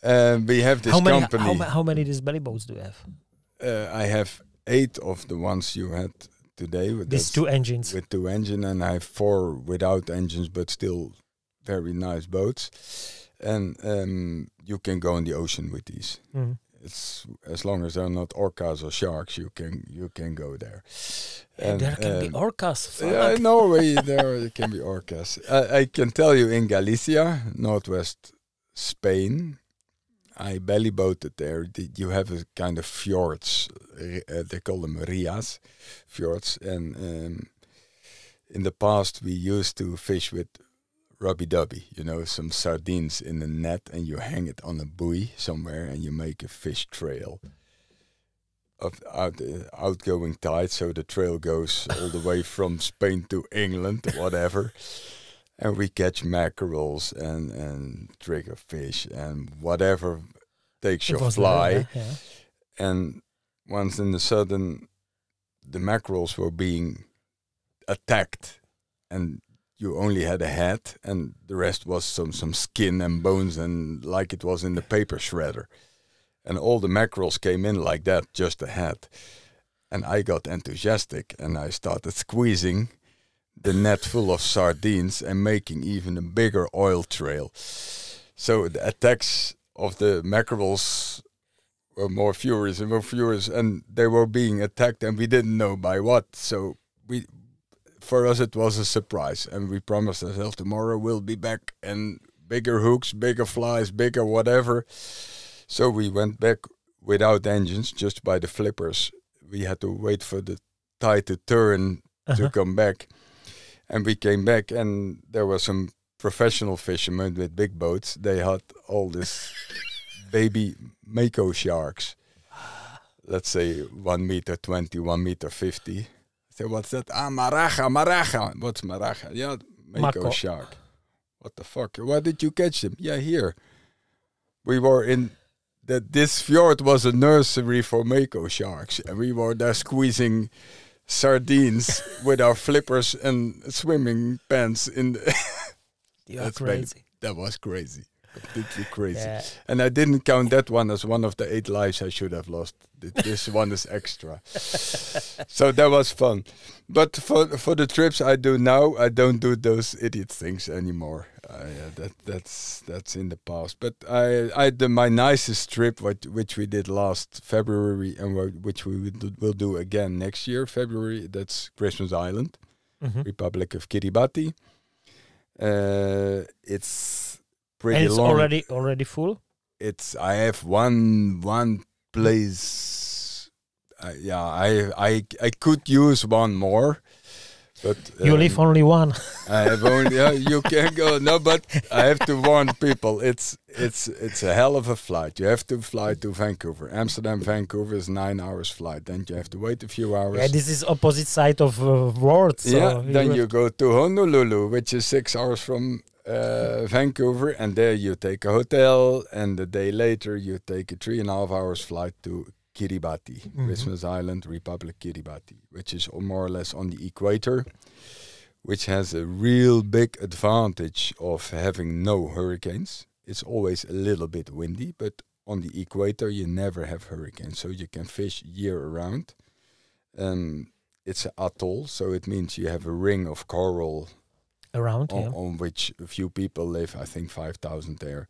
We have this company. How many these belly boats do you have? I have 8 of the ones you had today. With these 2 engines. With 2 engines, and I have 4 without engines, but still very nice boats. And you can go in the ocean with these. It's as long as they're not orcas or sharks, you can go there. And there can be orcas. Fuck. Yeah, in Norway there can be orcas. I can tell you in Galicia, northwest Spain, I belly boated there. You have a kind of fjords. They call them rias, fjords. And in the past, we used to fish with rubby-dubby, some sardines in a net, and you hang it on a buoy somewhere, and you make a fish trail of outgoing tide, so the trail goes all the way from Spain to England, whatever. And we catch mackerels and triggerfish and whatever takes your fly. Yeah. And once in the sudden, the mackerels were being attacked, and you only had a head, and the rest was some skin and bones, and like it was in the paper shredder. And all the mackerels came in like that, just a head. And I got enthusiastic, and I started squeezing the net full of sardines and making even a bigger oil trail. So the attacks of the mackerels were more furious, and they were being attacked, and we didn't know by what. So for us it was a surprise, and we promised ourselves tomorrow we'll be back, and bigger hooks, bigger flies, bigger whatever. So we went back without engines, just by the flippers. We had to wait for the tide to turn to come back. And we came back, and there were some professional fishermen with big boats. They had all this baby mako sharks. Let's say 1 meter 20, 1 meter 50. I said, what's that? Maraja. What's maraja? Yeah, mako shark. What the fuck? Why did you catch them? Yeah, here. We were in... This fjord was a nursery for mako sharks, and we were there squeezing sardines with our flippers and swimming pants in the You're crazy. That was crazy. Completely crazy. Yeah. And I didn't count that one as one of the 8 lives I should have lost. This one is extra. So that was fun. But for the trips I do now, I don't do those idiot things anymore. That's in the past. But my nicest trip, which we did last February, and which we will do again next year, February. That's Christmas Island, Republic of Kiribati. It's pretty and it's long. already full. I have one place. I could use one more. But you leave only one. I have only. You can go. No, but I have to warn people. It's a hell of a flight. You have to fly to Vancouver. Amsterdam, Vancouver is 9 hours flight. Then you have to wait a few hours. Yeah, this is opposite side of world. So yeah. Then you go to Honolulu, which is 6 hours from Vancouver, and there you take a hotel, and the day later you take a 3.5 hours flight to Kiribati, Christmas Island, Republic Kiribati, which is more or less on the equator, which has a real big advantage of having no hurricanes. It's always a little bit windy, but on the equator you never have hurricanes, so you can fish year round. It's an atoll, so it means you have a ring of coral around on which a few people live. I think 5,000 there.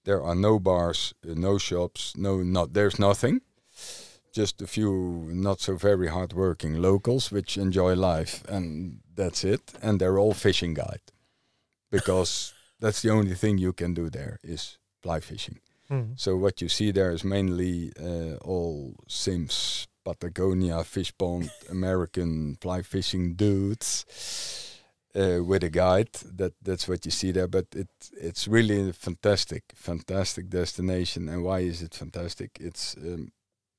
There are no bars, no shops, there's nothing. Just a few not so very hard-working locals which enjoy life, and that's it. And they're all fishing guide, because that's the only thing you can do there is fly fishing. So what you see there is mainly all Sims, Patagonia, fish pond, American fly fishing dudes with a guide. That's what you see there. But it's really a fantastic destination. And why is it fantastic? It's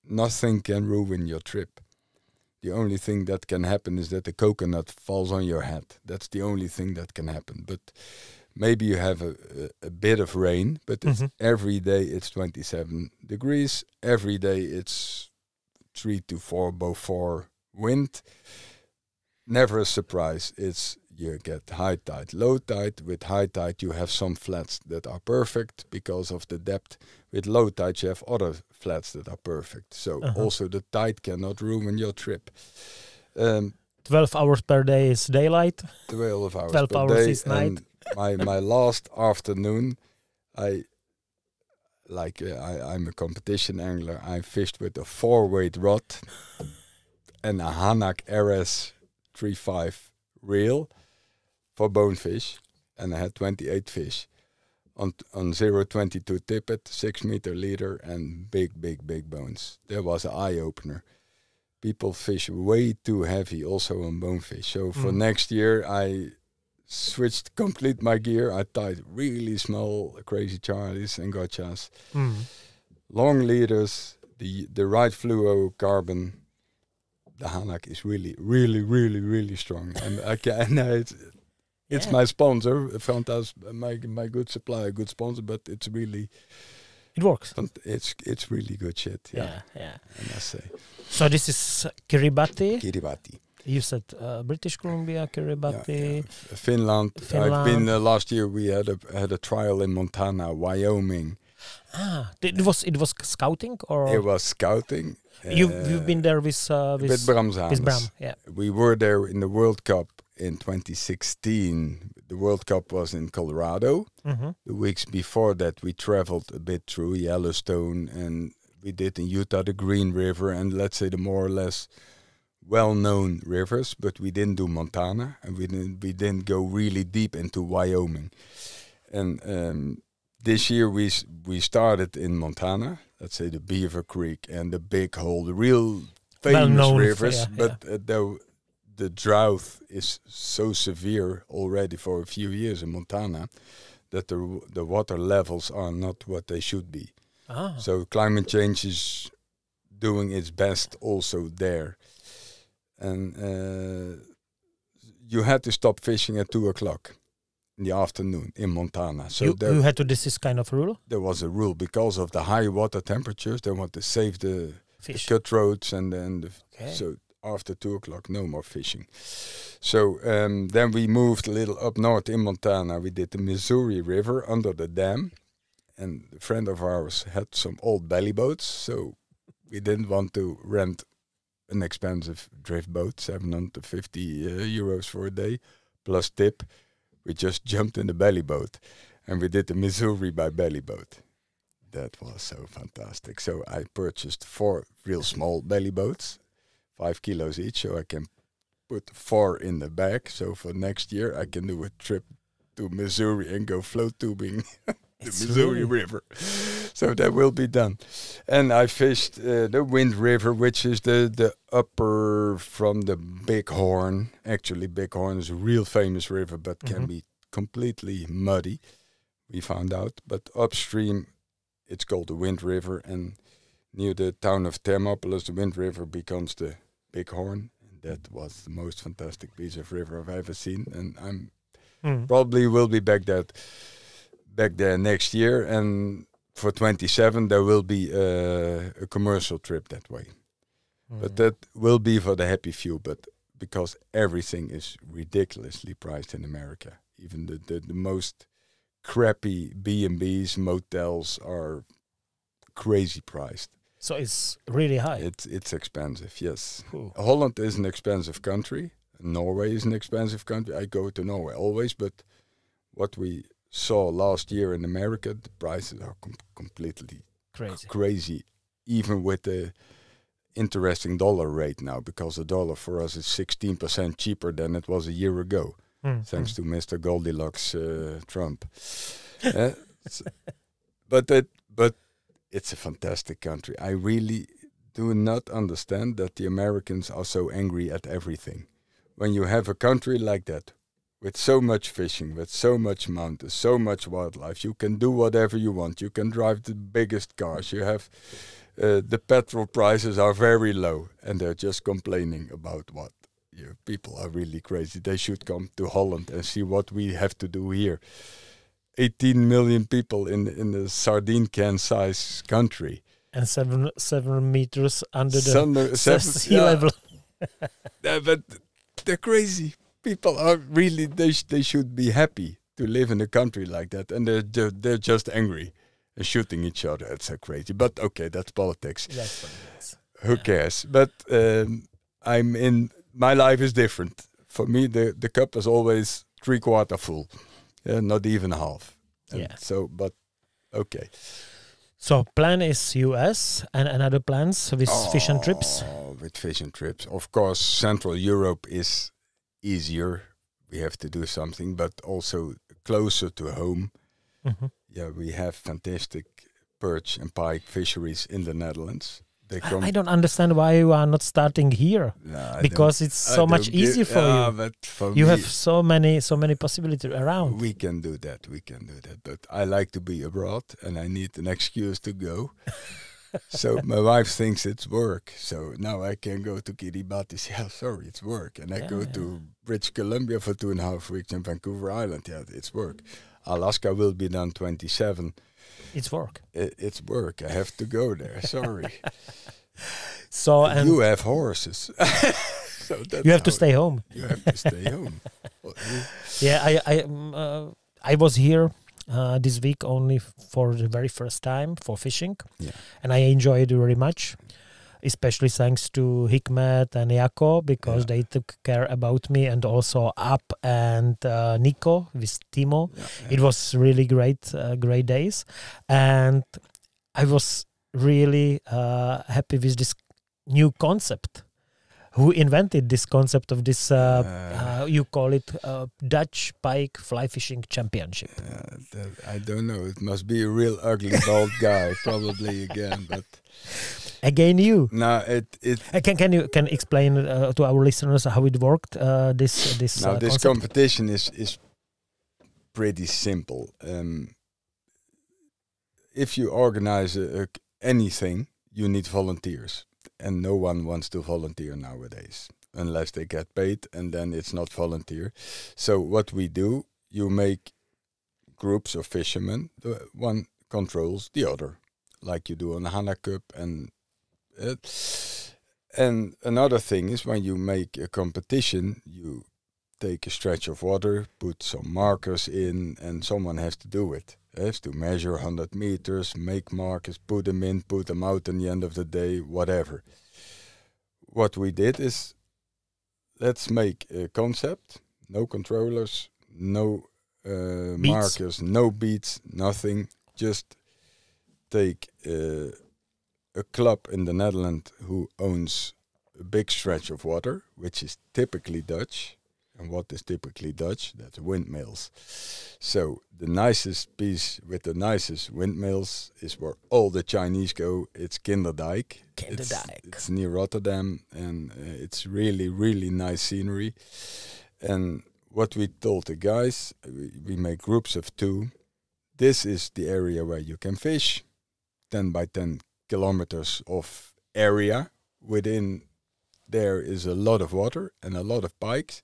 nothing can ruin your trip. The only thing that can happen is that the coconut falls on your head. That's the only thing that can happen. But maybe you have a bit of rain, but it's every day it's 27 degrees. Every day it's 3 to 4 above 4 wind. Never a surprise. You get high tide, low tide. With high tide, you have some flats that are perfect because of the depth. With low tide, you have other flats that are perfect. So also the tide cannot ruin your trip. 12 hours per day is daylight. 12 hours 12 per hours day. is night. My last afternoon, I like I'm a competition angler. I fished with a 4-weight rod and a Hanak RS 3.5 reel for bonefish, and I had 28 fish on 0.22 tippet, 6 meter leader, and big bones. That was an eye opener. People fish way too heavy also on bonefish. So for next year, I switched complete my gear. I tied really small crazy charlies and gotchas, long leaders, the right fluorocarbon. The Hanak is really strong, and I can. It's my sponsor. Fantas, my good supplier, good sponsor, but it's really. It works. It's really good shit. Yeah. I must say. So this is Kiribati. Kiribati. You said British Columbia, Kiribati, Finland. I've been last year. We had a trial in Montana, Wyoming. It was scouting, or it was scouting. You've been there with Bram. Yeah. We were there in the World Cup in 2016. The World Cup was in Colorado. The weeks before that, we traveled a bit through Yellowstone, and we did in Utah the Green River, and let's say the more or less well-known rivers. But we didn't do Montana, and we didn't go really deep into Wyoming. And this year we started in Montana. Let's say the Beaver Creek and the Big Hole, the real famous rivers. But the drought is so severe already for a few years in Montana that the water levels are not what they should be. So climate change is doing its best also there. And you had to stop fishing at 2:00 in the afternoon in Montana. So you had to this kind of rule? There was a rule because of the high water temperatures. They want to save the cutthroats so after 2:00, no more fishing. So then we moved a little up north in Montana. We did the Missouri River under the dam, and a friend of ours had some old belly boats, so we didn't want to rent an expensive drift boat, 750 euros for a day, plus tip. We just jumped in the belly boat, and we did the Missouri by belly boat. That was so fantastic. So I purchased 4 real small belly boats, 5 kilos each, so I can put 4 in the bag. So for next year, I can do a trip to Missouri and go float tubing the Missouri River. So that will be done. And I fished the Wind River, which is the upper from the Bighorn. Actually, Bighorn is a real famous river, but can be completely muddy, we found out. But upstream, it's called the Wind River, and near the town of Thermopolis, the Wind River becomes the Bighorn. And that was the most fantastic piece of river I've ever seen, and I'm probably will be back there next year. And for 27, there will be a commercial trip that way. But that will be for the happy few, but because everything is ridiculously priced in America. Even the most crappy B&Bs, motels are crazy priced. So it's really high. It's expensive, yes. Cool. Holland is an expensive country. Norway is an expensive country. I go to Norway always, but what we saw last year in America, the prices are completely crazy, even with the interesting dollar rate now, because the dollar for us is 16% cheaper than it was a year ago, thanks to Mr. Goldilocks Trump. But it's a fantastic country. I really do not understand that the Americans are so angry at everything. When you have a country like that, with so much fishing, with so much mountains, so much wildlife, you can do whatever you want. You can drive the biggest cars. You have the petrol prices are very low, and they're just complaining about what. People are really crazy. They should come to Holland and see what we have to do here. 18 million people in the sardine can size country, and 7 meters under the sea level. But they're crazy. People are really, they should be happy to live in a country like that, and they're just angry and shooting each other. It's so crazy. But okay, that's politics. That's politics. Who cares? But my life is different. For me, the cup is always 3/4 full, not even half. And so, but okay. So plan is US and another plans with Fish and Trips? With Fish and Trips. Of course, Central Europe is easier. We have to do something, but also closer to home. Mm-hmm. Yeah, we have fantastic perch and pike fisheries in the Netherlands. I don't understand why you are not starting here, because it's so much easier for you. But for you me, have so many possibilities around. We can do that. But I like to be abroad, and I need an excuse to go. So my wife thinks it's work. So now I can go to Kiribati. Yeah, sorry, it's work. And I go to British Columbia for 2.5 weeks and Vancouver Island. Yeah, it's work. Alaska will be done 27. It's work. It's work. I have to go there. Sorry. So and you have horses. So you have to stay home. You have to stay home. Yeah, I was here this week only for the very first time for fishing, and I enjoyed it very much, especially thanks to Hikmet and Jaco, because they took care about me, and also Up and Nico with Timo. It was really great days, and I was really happy with this new concept. Who invented this concept of this, you call it Dutch Pike Fly Fishing Championship? I don't know. It must be a real ugly bald guy, probably again. But again, you. No, Can you explain to our listeners how it worked? This concept? Competition is pretty simple. If you organize anything, you need volunteers. And no one wants to volunteer nowadays, unless they get paid, and then it's not volunteer. So what we do, you make groups of fishermen. The one controls the other, like you do on the Hana Cup. And another thing is, when you make a competition, you take a stretch of water, put some markers in, and someone has to do it. Has to measure 100 meters, make markers, put them in, put them out in the end of the day, whatever. What we did is, let's make a concept, no controllers, no markers, no beats, nothing. Just take a club in the Netherlands who owns a big stretch of water, which is typically Dutch. And what is typically Dutch? That's windmills. So the nicest piece with the nicest windmills is where all the Chinese go. It's Kinderdijk. It's near Rotterdam, and it's really, really nice scenery. And what we told the guys, we make groups of 2. This is the area where you can fish. 10 by 10 kilometers of area. Within there is a lot of water and a lot of pikes.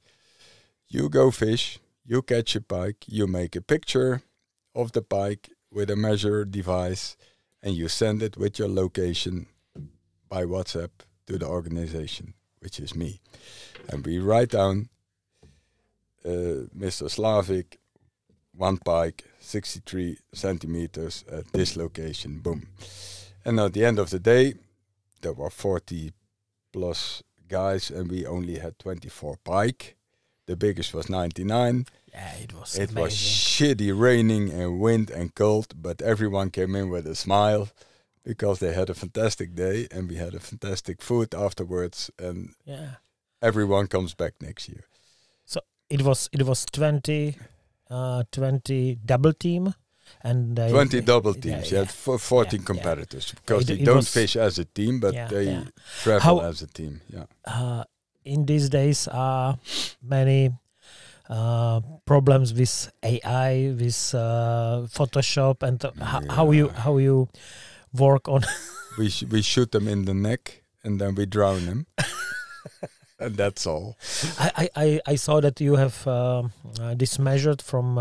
You go fish, you catch a pike, you make a picture of the pike with a measure device, and you send it with your location by WhatsApp to the organization, which is me. And we write down, Mr. Slavik, 1 pike, 63 centimeters at this location, boom. And at the end of the day, there were 40 plus guys, and we only had 24 pike. The biggest was 99. Yeah, it was amazing. Was shitty raining and wind and cold, but everyone came in with a smile because they had a fantastic day, and we had a fantastic food afterwards, and everyone comes back next year. So it was 20 double team, and 20 double teams. You had 14 competitors, because they don't fish as a team, but they travel as a team. In these days are many problems with AI, with Photoshop, and how you work on. we shoot them in the neck, and then we drown them, and that's all. I saw that you have this measured from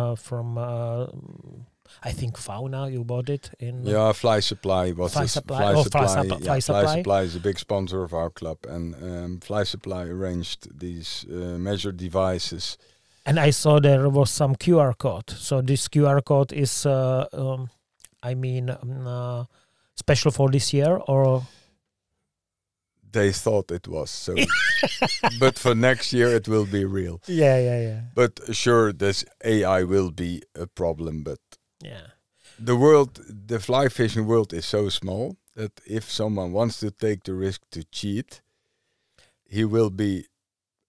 I think Fauna. You bought it in Fly Supply was Fly Supply. Fly Supply is a big sponsor of our club, and Fly Supply arranged these measure devices. And I saw there was some QR code. So this QR code is, special for this year, or? They thought it was so, but for next year it will be real. Yeah. But sure, this AI will be a problem, but. Yeah, the fly fishing world is so small that if someone wants to take the risk to cheat, he will be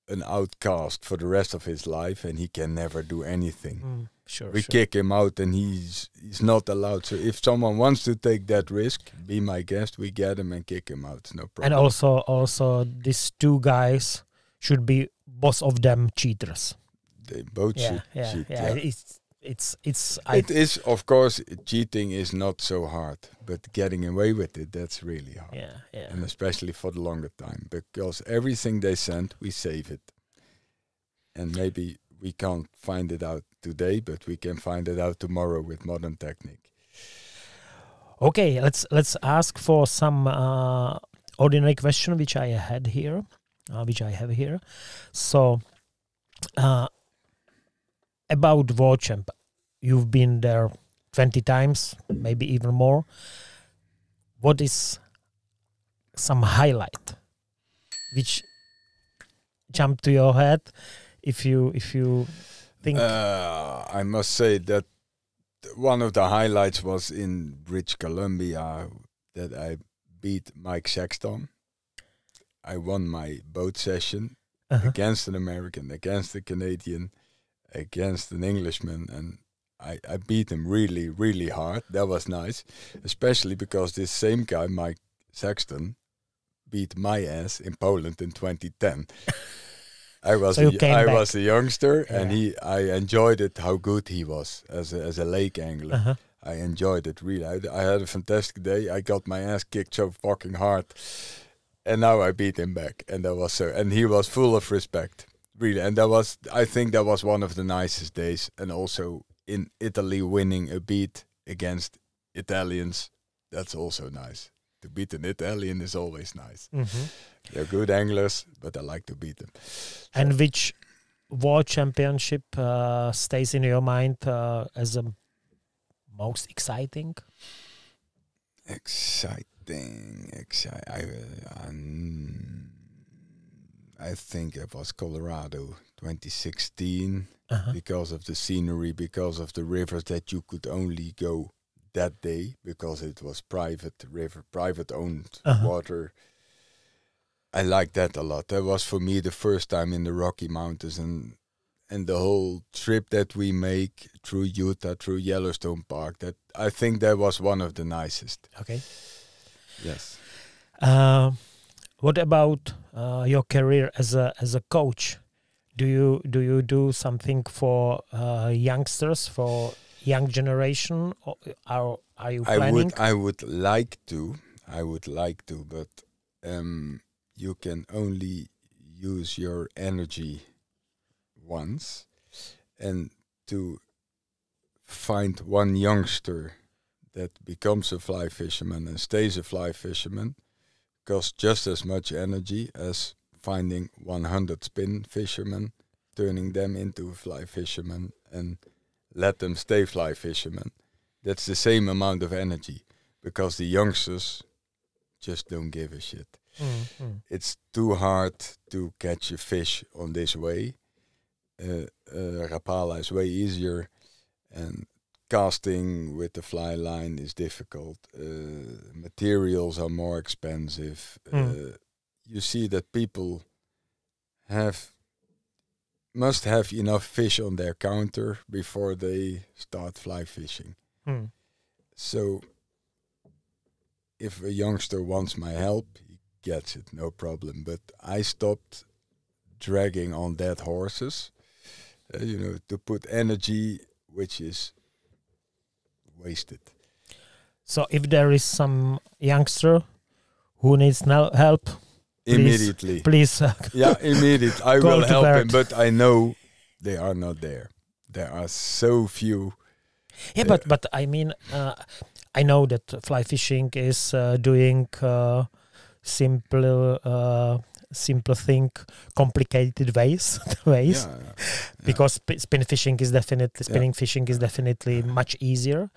an outcast for the rest of his life, and he can never do anything. We kick him out, and he's not allowed. So if someone wants to take that risk, be my guest. We get him and kick him out. It's no problem. And also, these two guys should be both of them cheaters. They both should cheat. Yeah. It is, of course, cheating is not so hard, but getting away with it, that's really hard. Yeah. And especially for the longer time, because everything they send, we save it. And maybe we can't find it out today, but we can find it out tomorrow with modern technique. Okay, let's ask for some ordinary question which I have here. So, about World Champ, you've been there 20 times, maybe even more. What is some highlight which jumped to your head if you think? I must say that one of the highlights was in British Columbia that I beat Mike Sexton. I won my boat session against an American, against a Canadian, against an Englishman, and I beat him really, really hard. That was nice, especially because this same guy, Mike Sexton, beat my ass in Poland in 2010. I was a youngster, and I enjoyed it how good he was as a lake angler. I enjoyed it really. I had a fantastic day. I got my ass kicked so fucking hard, and now I beat him back, and that was so. And he was full of respect, really. And I think that was one of the nicest days. And also in Italy, winning a beat against Italians, that's also nice. To beat an Italian is always nice. They're good anglers, but I like to beat them. And which World Championship stays in your mind as the most exciting? I think it was Colorado 2016 because of the scenery, because of the rivers that you could only go that day because it was private river, private owned water. I liked that a lot. That was for me the first time in the Rocky Mountains, and the whole trip that we make through Utah, through Yellowstone Park. That I think that was one of the nicest. Okay. Yes. What about your career as a coach? Do you do something for youngsters, for young generation, or are you planning? I would like to, but you can only use your energy once, and to find one youngster that becomes a fly fisherman and stays a fly fisherman costs just as much energy as finding 100 spin fishermen, turning them into a fly fisherman and let them stay fly fishermen. That's the same amount of energy, because the youngsters just don't give a shit. It's too hard to catch a fish on this way. Rapala is way easier, and casting with the fly line is difficult. Materials are more expensive. You see that people must have enough fish on their counter before they start fly fishing. So if a youngster wants my help, he gets it, no problem. But I stopped dragging on dead horses, to put energy which is wasted. So if there is some youngster who needs help, immediately, please. Immediately. I will help him, but I know they are not there. There are so few. Yeah, but I mean, I know that fly fishing is doing simple thing, complicated ways. Because spin fishing is definitely fishing is definitely much easier,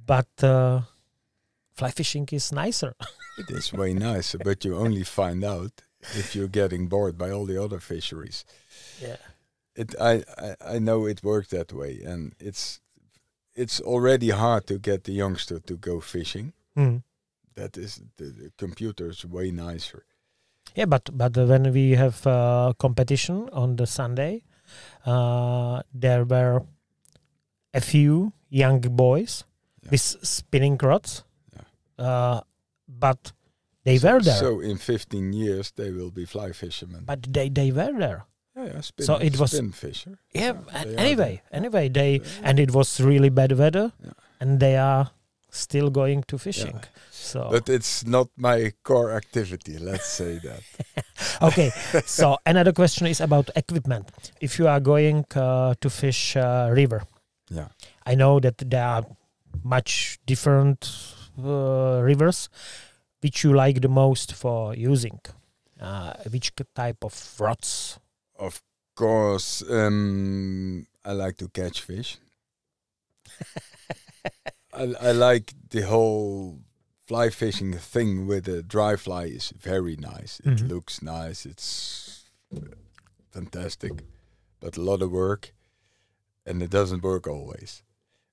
but fly fishing is nicer. It is way nicer, but you only find out if you're getting bored by all the other fisheries. Yeah, I know it works that way, and it's it's already hard to get the youngster to go fishing. That is, the computer is way nicer. Yeah, but when we have competition on the Sunday, there were a few young boys with spinning rods, but they were there. So in 15 years they will be fly fishermen. But they were there. Yeah, so it was spin fisher. Yeah, anyway, they and it was really bad weather, and they are still going to fishing. Yeah. So, but it's not my core activity. Let's say that. Okay. So another question is about equipment. If you are going to fish river, I know that there are much different rivers. Which you like the most for using? Which type of rods? Of course, I like to catch fish. I like the whole fly fishing thing with a dry fly is very nice. It looks nice. It's fantastic, but a lot of work, and it doesn't work always.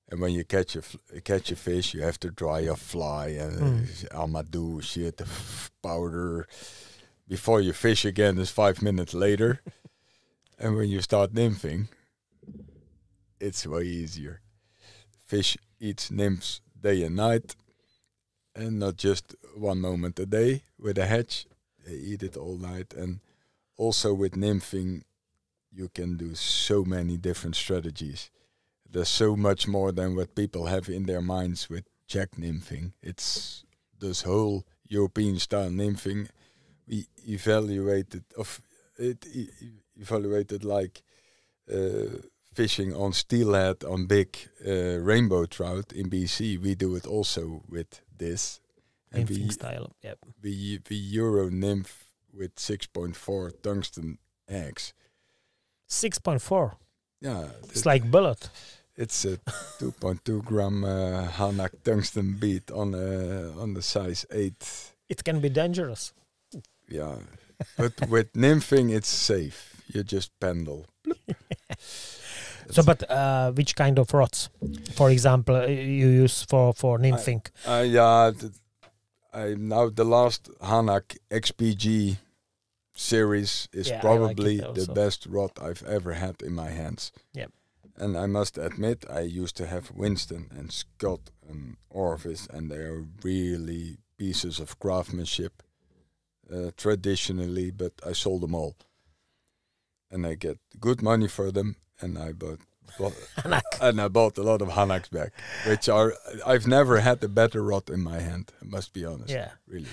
And when you catch a fish, you have to dry your fly and amadou, shit, powder. Before you fish again is 5 minutes later. And when you start nymphing, it's way easier. Fish eats nymphs day and night, and not just one moment a day with a hatch. They eat it all night. And also with nymphing, you can do so many different strategies. There's so much more than what people have in their minds with jack nymphing. It's this whole European style nymphing. We evaluated like fishing on steelhead on big rainbow trout in BC. We do it also with this. Nymphing style, yep. We Euro nymph with 6.4 tungsten eggs. 6.4? Yeah. It's like bullet. It's a 2.2 gram Hanak tungsten bead on the size 8. It can be dangerous. Yeah, but with nymphing it's safe. You just pendle. So, but which kind of rods, for example, you use for nymphing? Now the last Hanak XPG series is probably the best rod I've ever had in my hands. Yeah. And I must admit, I used to have Winston and Scott and Orvis, and they are really pieces of craftsmanship traditionally, but I sold them all. And I get good money for them, and I bought a lot of Hanaks back, which are, I've never had a better rod in my hand, I must be honest. Yeah. Really.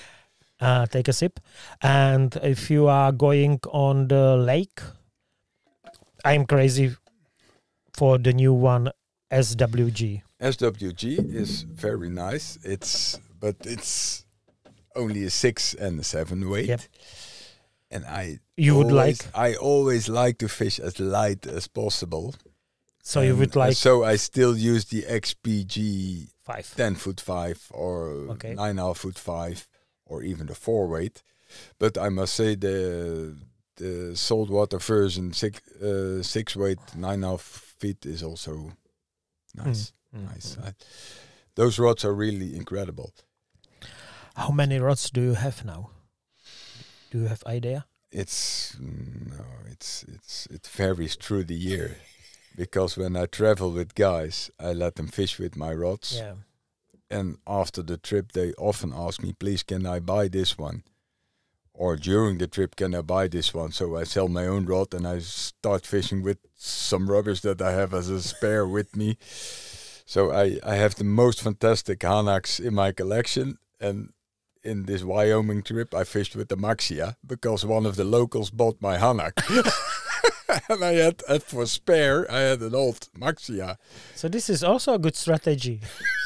Take a sip. And if you are going on the lake, I'm crazy for the new one, SWG. SWG is very nice. But it's only a 6 and a 7 weight. Yep. And I always like to fish as light as possible. So you would like... So I still use the XPG 5. 10'5" or 9.5'5", or even the 4 weight. But I must say the saltwater version 6 weight 9.5 feet is also nice. Nice. Those rods are really incredible. How many rods do you have now? Do you have idea? It varies through the year, because when I travel with guys, I let them fish with my rods. Yeah. And after the trip, they often ask me, "Please, can I buy this one?" Or during the trip, "Can I buy this one?" So I sell my own rod and I start fishing with some rubbish that I have as a spare with me. So I have the most fantastic Hanaks in my collection. And in this Wyoming trip, I fished with the Maxia because one of the locals bought my Hanak. And I had for spare, I had an old Maxia. So this is also a good strategy.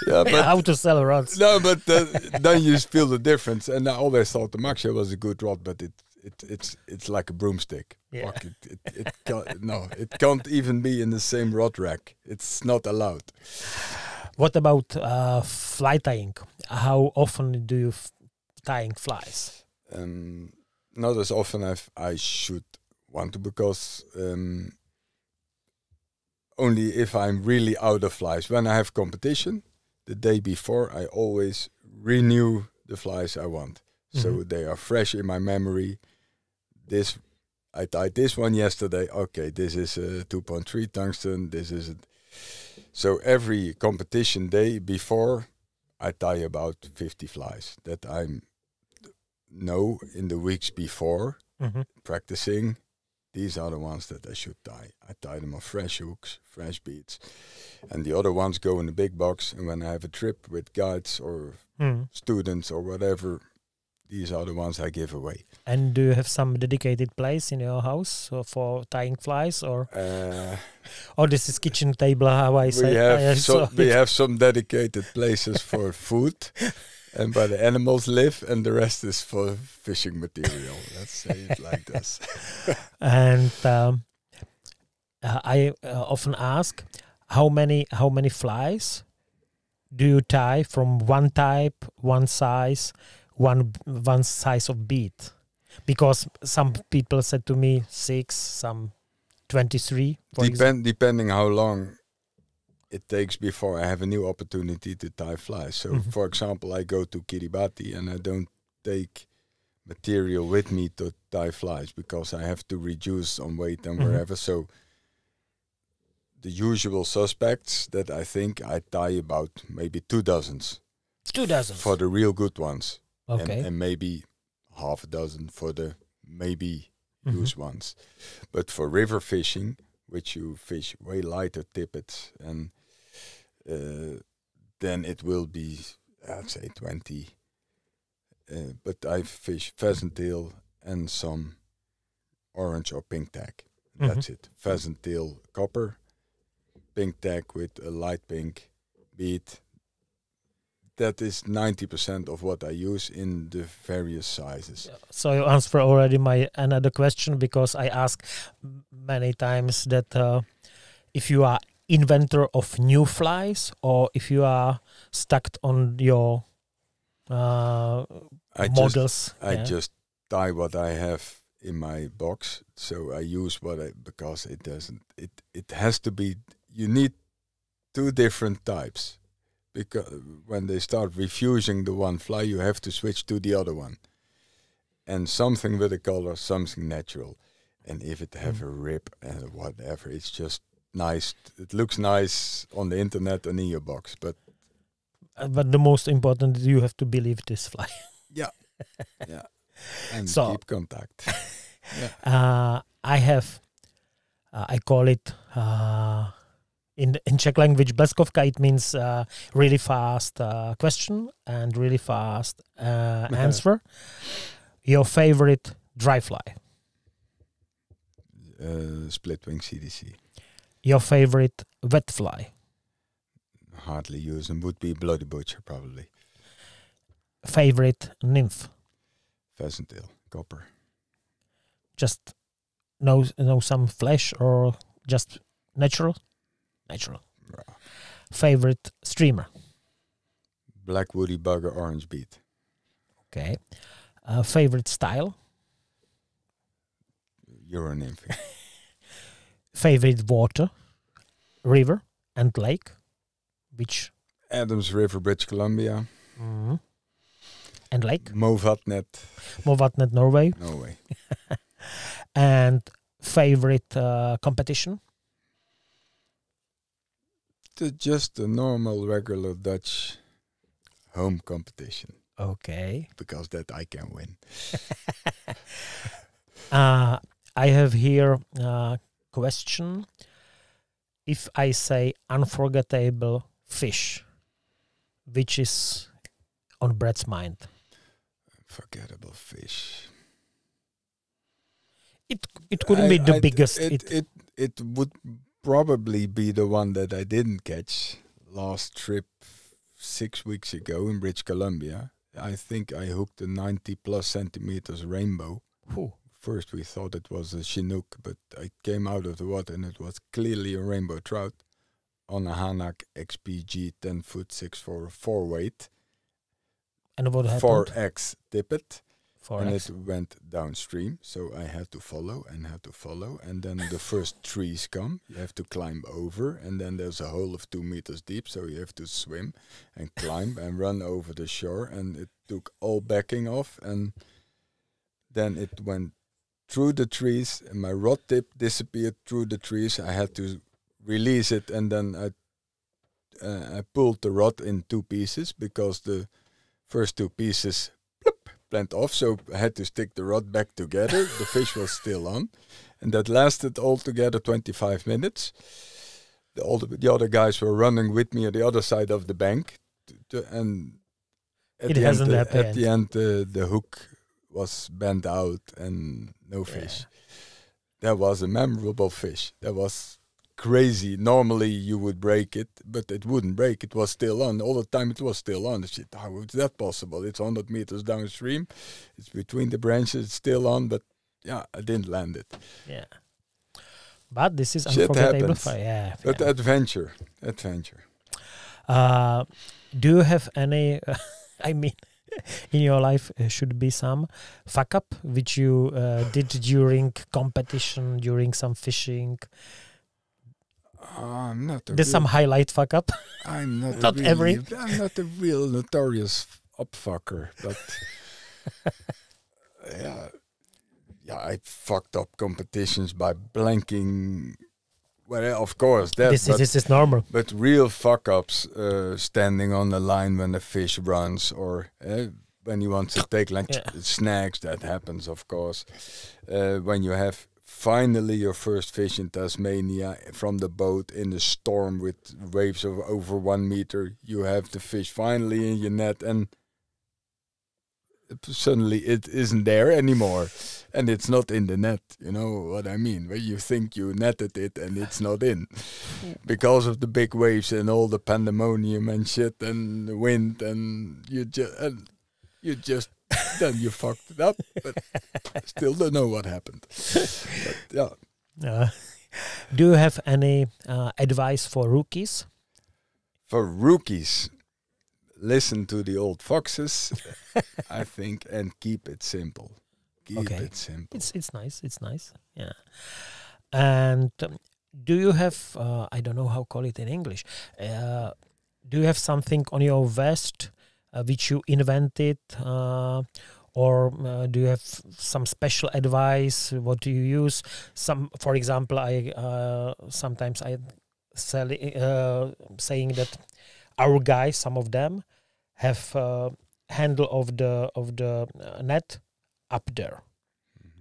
Yeah, but how to sell rods. No, but then you feel the difference. And I always thought the Maxia was a good rod, but it's like a broomstick. Yeah. It can't even be in the same rod rack. It's not allowed. What about fly tying? How often do you tying flies? Not as often as I should want to, because only if I'm really out of flies. When I have competition, the day before, I always renew the flies I want. So they are fresh in my memory. I tied this one yesterday. Okay, this is a 2.3 tungsten. This is so every competition day before, I tie about 50 flies that I know in the weeks before practicing. These are the ones that I should tie. I tie them on fresh hooks, fresh beads, and the other ones go in the big box. And when I have a trip with guides or students or whatever, these are the ones I give away. And do you have some dedicated place in your house for tying flies, or this is kitchen table? How I say? We have some dedicated places for food, and where the animals live, and the rest is for fishing material. Let's say it like this. And I often ask, how many flies do you tie from one type, one size? One size of bead, because some people said to me 6, some 23. Depending how long it takes before I have a new opportunity to tie flies. So, for example, I go to Kiribati and I don't take material with me to tie flies because I have to reduce on weight and wherever. So, the usual suspects that I think I tie about maybe 2 dozens. 2 dozens for the real good ones. Okay. And maybe half a dozen for the maybe used ones. But for river fishing, which you fish way lighter tippets, and then it will be, I'd say 20. But I fish pheasant tail and some orange or pink tag. That's it. Pheasant tail copper, pink tag with a light pink bead. That is 90% of what I use in the various sizes. So you answer already my another question, because I ask many times that if you are inventor of new flies or if you are stuck on your models. I just tie what I have in my box. So I use because it has to be, you need 2 different types. Because when they start refusing the one fly, you have to switch to the other one. And something with a color, something natural. And if it have a rip and whatever, it's just nice. It looks nice on the internet and in your box. But the most important, you have to believe this fly. Yeah. And keep contact. I call it... In Czech language, bleskovka, it means really fast question and really fast answer. Your favorite dry fly? Split wing CDC. Your favorite wet fly? Hardly use them. Would be bloody butcher probably. Favorite nymph? Pheasant tail, copper. Just know some flesh or just natural? Natural. Raw. Favorite streamer? Black woody bugger, orange bead. Okay. Favorite style? Euro nymphing. Favorite water? River and lake? Which? Adams River, British Columbia. And lake? Movatnet. Movatnet, Norway. Norway. And favorite competition? Just a normal, regular Dutch home competition. Okay. Because that I can win. I have here a question. If I say unforgettable fish, which is on Bert's mind? Unforgettable fish. It couldn't be the biggest. It would probably be the one that I didn't catch last trip 6 weeks ago in British Columbia. I think I hooked a 90+ centimeters rainbow. Ooh. First we thought it was a Chinook, but I came out of the water and it was clearly a rainbow trout on a Hanak XPG 10 foot 6 for 4 weight. And what happened? 4X tippet. And it went downstream, so I had to follow and had to follow. And then the first trees come, you have to climb over. And then there's a hole of 2 meters deep, so you have to swim and climb and run over the shore. And it took all backing off. And then it went through the trees, and my rod tip disappeared through the trees. I had to release it, and then I pulled the rod in 2 pieces because the first 2 pieces went off, so I had to stick the rod back together. The fish was still on, and that lasted altogether 25 minutes. The other guys were running with me on the other side of the bank, and at the end the hook was bent out and no fish. That was a memorable fish. That was crazy. Normally you would break it, but it wouldn't break. It was still on. All the time it was still on. I said, how is that possible? It's 100 meters downstream. It's between the branches. It's still on, but yeah, I didn't land it. Yeah. But this is unforgettable. But adventure. Do you have any, I mean, in your life should be some fuck up which you did during competition, during some fishing? There's some highlight fuck up. I'm not I'm not a real notorious upfucker, but yeah, I fucked up competitions by blanking. Well, of course, this is normal. But real fuck ups, standing on the line when the fish runs, or when you want to take snacks, that happens, of course. When you have finally your first fish in Tasmania from the boat in the storm with waves of over 1 meter, you have the fish finally in your net, and suddenly it isn't there anymore, and it's not in the net. You know what I mean? Where you think you netted it and it's not in because of the big waves and all the pandemonium and shit and the wind, and you just then you fucked it up, but still don't know what happened. But yeah. Do you have any advice for rookies? For rookies, listen to the old foxes, I think, and keep it simple. Keep it simple. It's nice. It's nice. Yeah. And do you have, I don't know how to call it in English, do you have something on your vest which you invented, or do you have some special advice? What do you use? For example, sometimes I saying that our guys, some of them, have handle of the net up there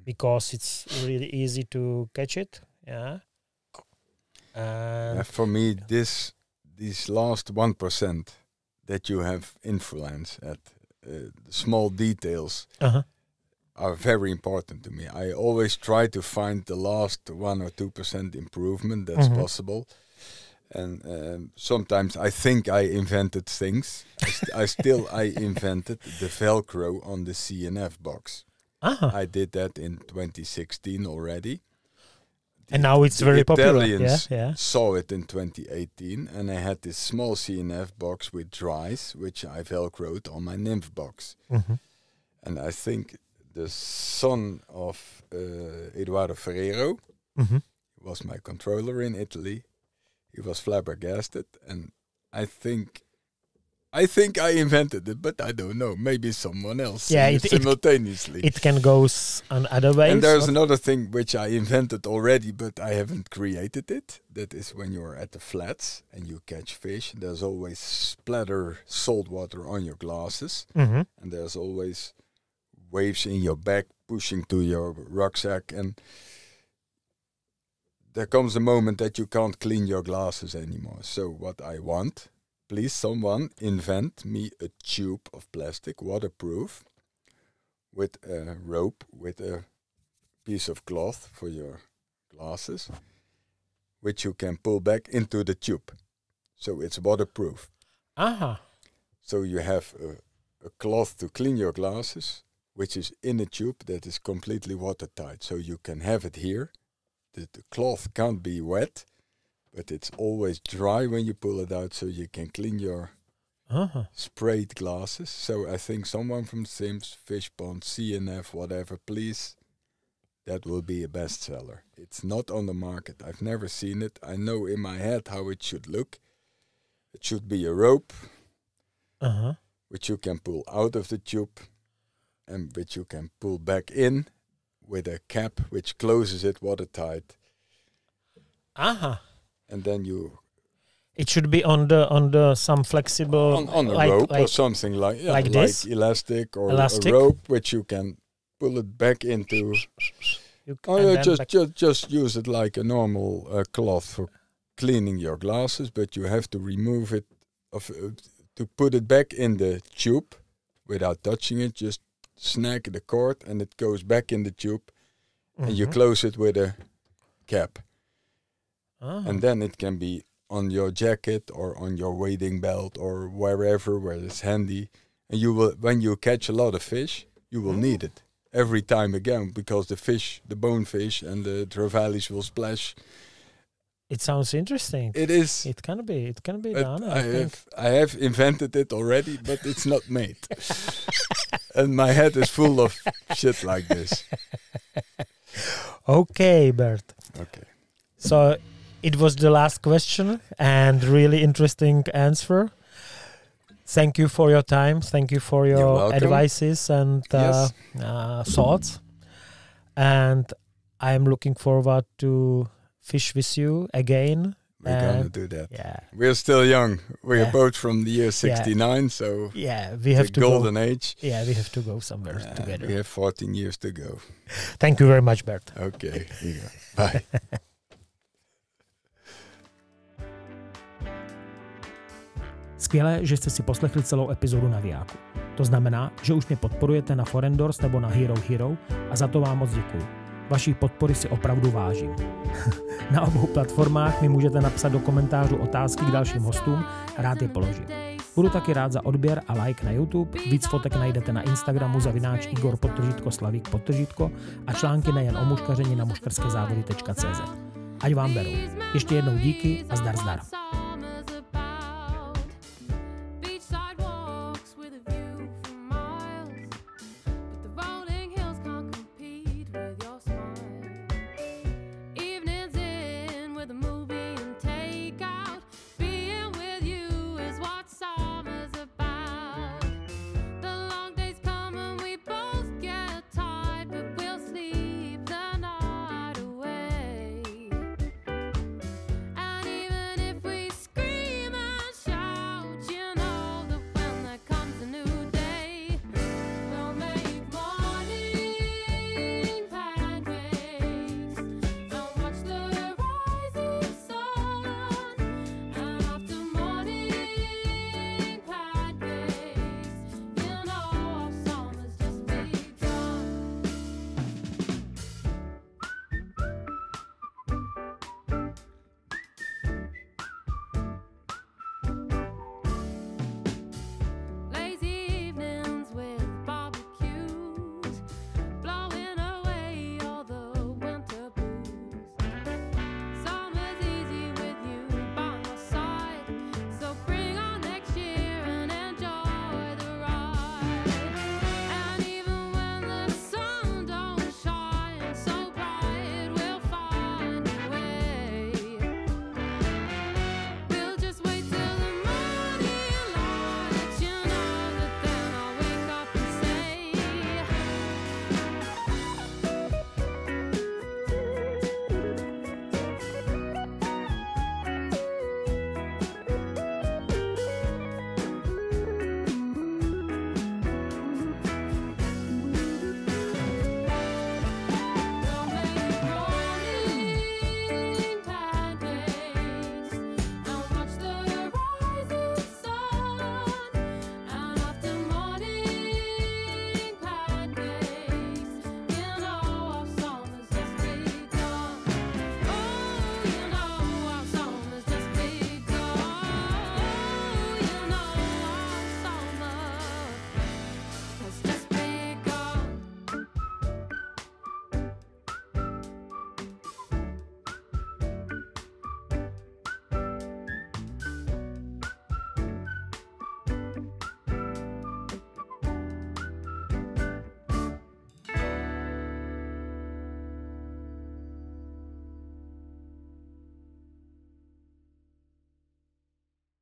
because it's really easy to catch it. Yeah. For me, these last 1% that you have influence at, the small details are very important to me. I always try to find the last 1 or 2% improvement that's possible. And sometimes I think I invented things. I invented the Velcro on the CNF box. I did that in 2016 already. And now it's very popular. Italians saw it in 2018, and I had this small CNF box with dries, which I Velcroed on my nymph box. And I think the son of Eduardo Ferrero was my controller in Italy. He was flabbergasted, and I think I invented it, but I don't know. Maybe someone else simultaneously. It can go on other ways. And there's another thing which I invented already, but I haven't created it. That is when you're at the flats and you catch fish, there's always splatter salt water on your glasses. And there's always waves in your back pushing to your rucksack, and there comes a moment that you can't clean your glasses anymore. So what I want, please someone invent me a tube of plastic, waterproof, with a rope, with a piece of cloth for your glasses, which you can pull back into the tube. So it's waterproof. So you have a cloth to clean your glasses, which is in a tube that is completely watertight. So you can have it here. The cloth can't be wet, but it's always dry when you pull it out, so you can clean your sprayed glasses. So I think someone from Sims, Fish Pond, CNF, whatever, please, that will be a bestseller. It's not on the market. I've never seen it. I know in my head how it should look. It should be a rope, which you can pull out of the tube, and which you can pull back in with a cap which closes it watertight. And then you... It should be on the some flexible... On a rope or something like this? Like elastic or a rope which you can pull it back into... Just use it like a normal cloth for cleaning your glasses, but you have to remove it, to put it back in the tube without touching it. Just snag the cord and it goes back in the tube, and you close it with a cap. And then it can be on your jacket or on your wading belt or wherever where it's handy. And you will, when you catch a lot of fish, you will need it every time again, because the fish, the bonefish and the trevally will splash. It sounds interesting. It is. It can be done. I have invented it already, but it's not made. And my head is full of shit like this. Okay, Bert. Okay. So it was the last question and really interesting answer. Thank you for your time. Thank you for your advices and thoughts. And I'm looking forward to fish with you again. We're going to do that. Yeah. We're still young. We're both from the year 69, so we have to golden age. Yeah, we have to go somewhere together. We have 14 years to go. Thank you very much, Bert. Okay. Here you go. Bye. Skvělé, že jste si poslechli celou epizodu Navijáku. To znamená, že už mě podporujete na Forendors nebo na Hero a za to vám moc děkuji. Vaší podpory si opravdu vážím. Na obou platformách mi můžete napsat do komentářů otázky k dalším hostům a rád je položím. Budu taky rád za odběr a like na YouTube, víc fotek najdete na Instagramu @Igor_Slavík_ a články nejen o muškaření na muškařské závody.cz. Ať vám berou. Ještě jednou díky a zdar.